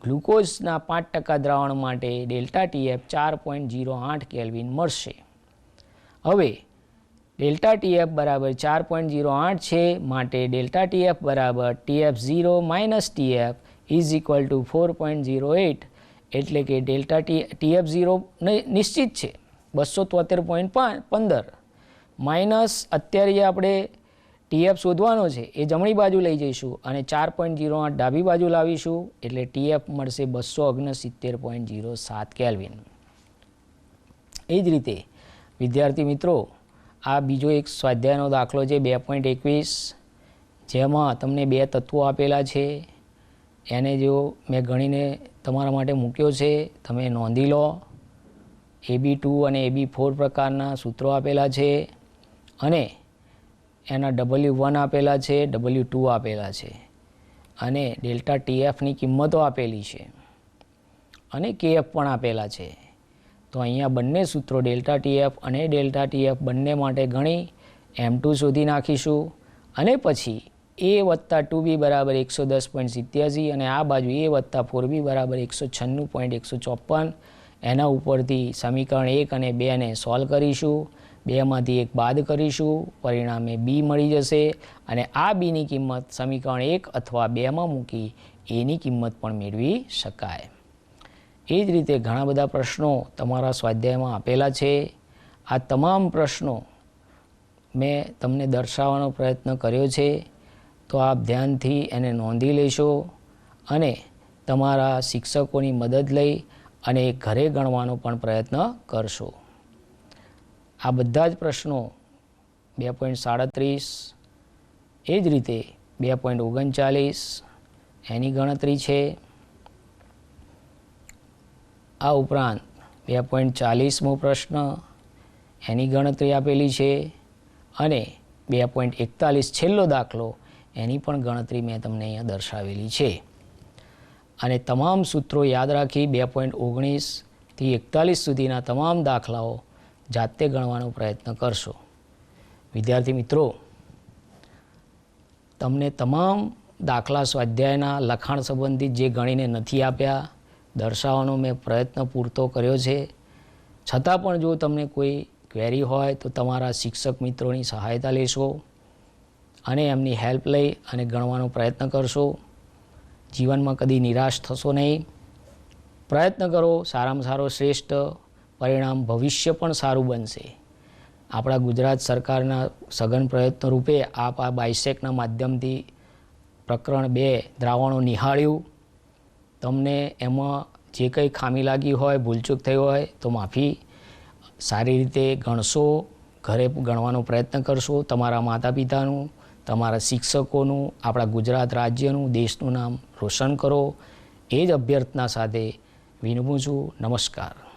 S8: ગ્લુકોઝના 5% દ્રાવણ માટે ડેલ્ટા TF 4.08 કેલ્વિન મળશે. હવે ડેલ્ટા TF બરાબર 4.08 છે, માટે ડેલ્ટા TF બરાબર TF0 minus TF is equal to 4.08, એટલે કે ડેલ્ટા TF0 નિશ્ચિત છે 273.15 માઇનસ અત્યારે જે આપણે TF શોધવાનો છે એ જમણી બાજુ લઈ જઈશું અને 4.08 ડાબી બાજુ લાવીશું, એટલે TF મળશે 269.07 કેલ્વિન. એ જ રીતે વિદ્યાર્થી મિત્રો, આ બીજો એક સ્વાધ્યાયનો દાખલો છે 2.21, જેમાં તમને 2 તત્વો આપેલા છે. એને જો મેં ગણીને તમારા માટે મૂક્યો છે, તમે નોંધી લો. AB2 અને AB4 પ્રકારના સૂત્રો આપેલા છે અને એના W1 આપેલા છે, W2 આપેલા છે અને ડેલ્ટા TFની કિંમતો આપેલી છે અને KF પણ આપેલા છે. તો અહીંયા બંને સૂત્રો ડેલ્ટા TF અને ડેલ્ટા TF બંને માટે ગણી M2 શોધી નાખીશું અને પછી A વત્તા 2B બરાબર 110.87 અને આ બાજુ A વત્તા 4B બરાબર 196.154. એના ઉપરથી સમીકરણ 1 અને 2ને સોલ્વ કરીશું. 2માંથી 1 બાદ કરીશું, પરિણામે B મળી જશે અને આ Bની કિંમત સમીકરણ 1 અથવા 2માં મૂકી Aની કિંમત પણ મેળવી શકાય. એ જ રીતે ઘણા બધા પ્રશ્નો તમારા સ્વાધ્યાયમાં આપેલા છે. આ તમામ પ્રશ્નો મેં તમને દર્શાવવાનો પ્રયત્ન કર્યો છે, તો આપ ધ્યાનથી એને નોંધી લેશો અને તમારા શિક્ષકોની મદદ લઈ અને ઘરે ગણવાનો પણ પ્રયત્ન કરશો. આ બધા જ પ્રશ્નો 2.37 એ જ રીતે 2.39 એની ગણતરી છે. આ ઉપરાંત 2.40મો પ્રશ્ન એની ગણતરી આપેલી છે અને 2.41 છેલ્લો દાખલો એની પણ ગણતરી મેં તમને અહીંયા દર્શાવેલી છે. અને તમામ સૂત્રો યાદ રાખી 2.19 થી 41 સુધીના તમામ દાખલાઓ જાતે ગણવાનો પ્રયત્ન કરશો. વિદ્યાર્થી મિત્રો, તમને તમામ દાખલા સ્વાધ્યાયના લખાણ સંબંધિત જે ગણીને નથી આપ્યા દર્શાવવાનો મેં પ્રયત્ન પૂરતો કર્યો છે. છતાં પણ જો તમને કોઈ ક્વેરી હોય તો તમારા શિક્ષક મિત્રોની સહાયતા લેશો અને એમની હેલ્પ લઈ અને ગણવાનો પ્રયત્ન કરશો. જીવનમાં કદી નિરાશ થશો નહીં. પ્રયત્ન કરો, સારામાં સારો શ્રેષ્ઠ પરિણામ, ભવિષ્ય પણ સારું બનશે. આપણા ગુજરાત સરકારના સઘન પ્રયત્નો રૂપે આપ આ બાયસેકના માધ્યમથી પ્રકરણ 2 દ્રાવણો નિહાળ્યું. તમને એમાં જે કંઈ ખામી લાગી હોય, ભૂલચૂક થઈ હોય તો માફી. સારી રીતે ગણશો, ઘરે ગણવાનો પ્રયત્ન કરશો. તમારા માતા પિતાનું, તમારા શિક્ષકોનું, આપણા ગુજરાત રાજ્યનું, દેશનું નામ રોશન કરો. એ જ અભ્યર્થના સાથે વિનમું છું. નમસ્કાર.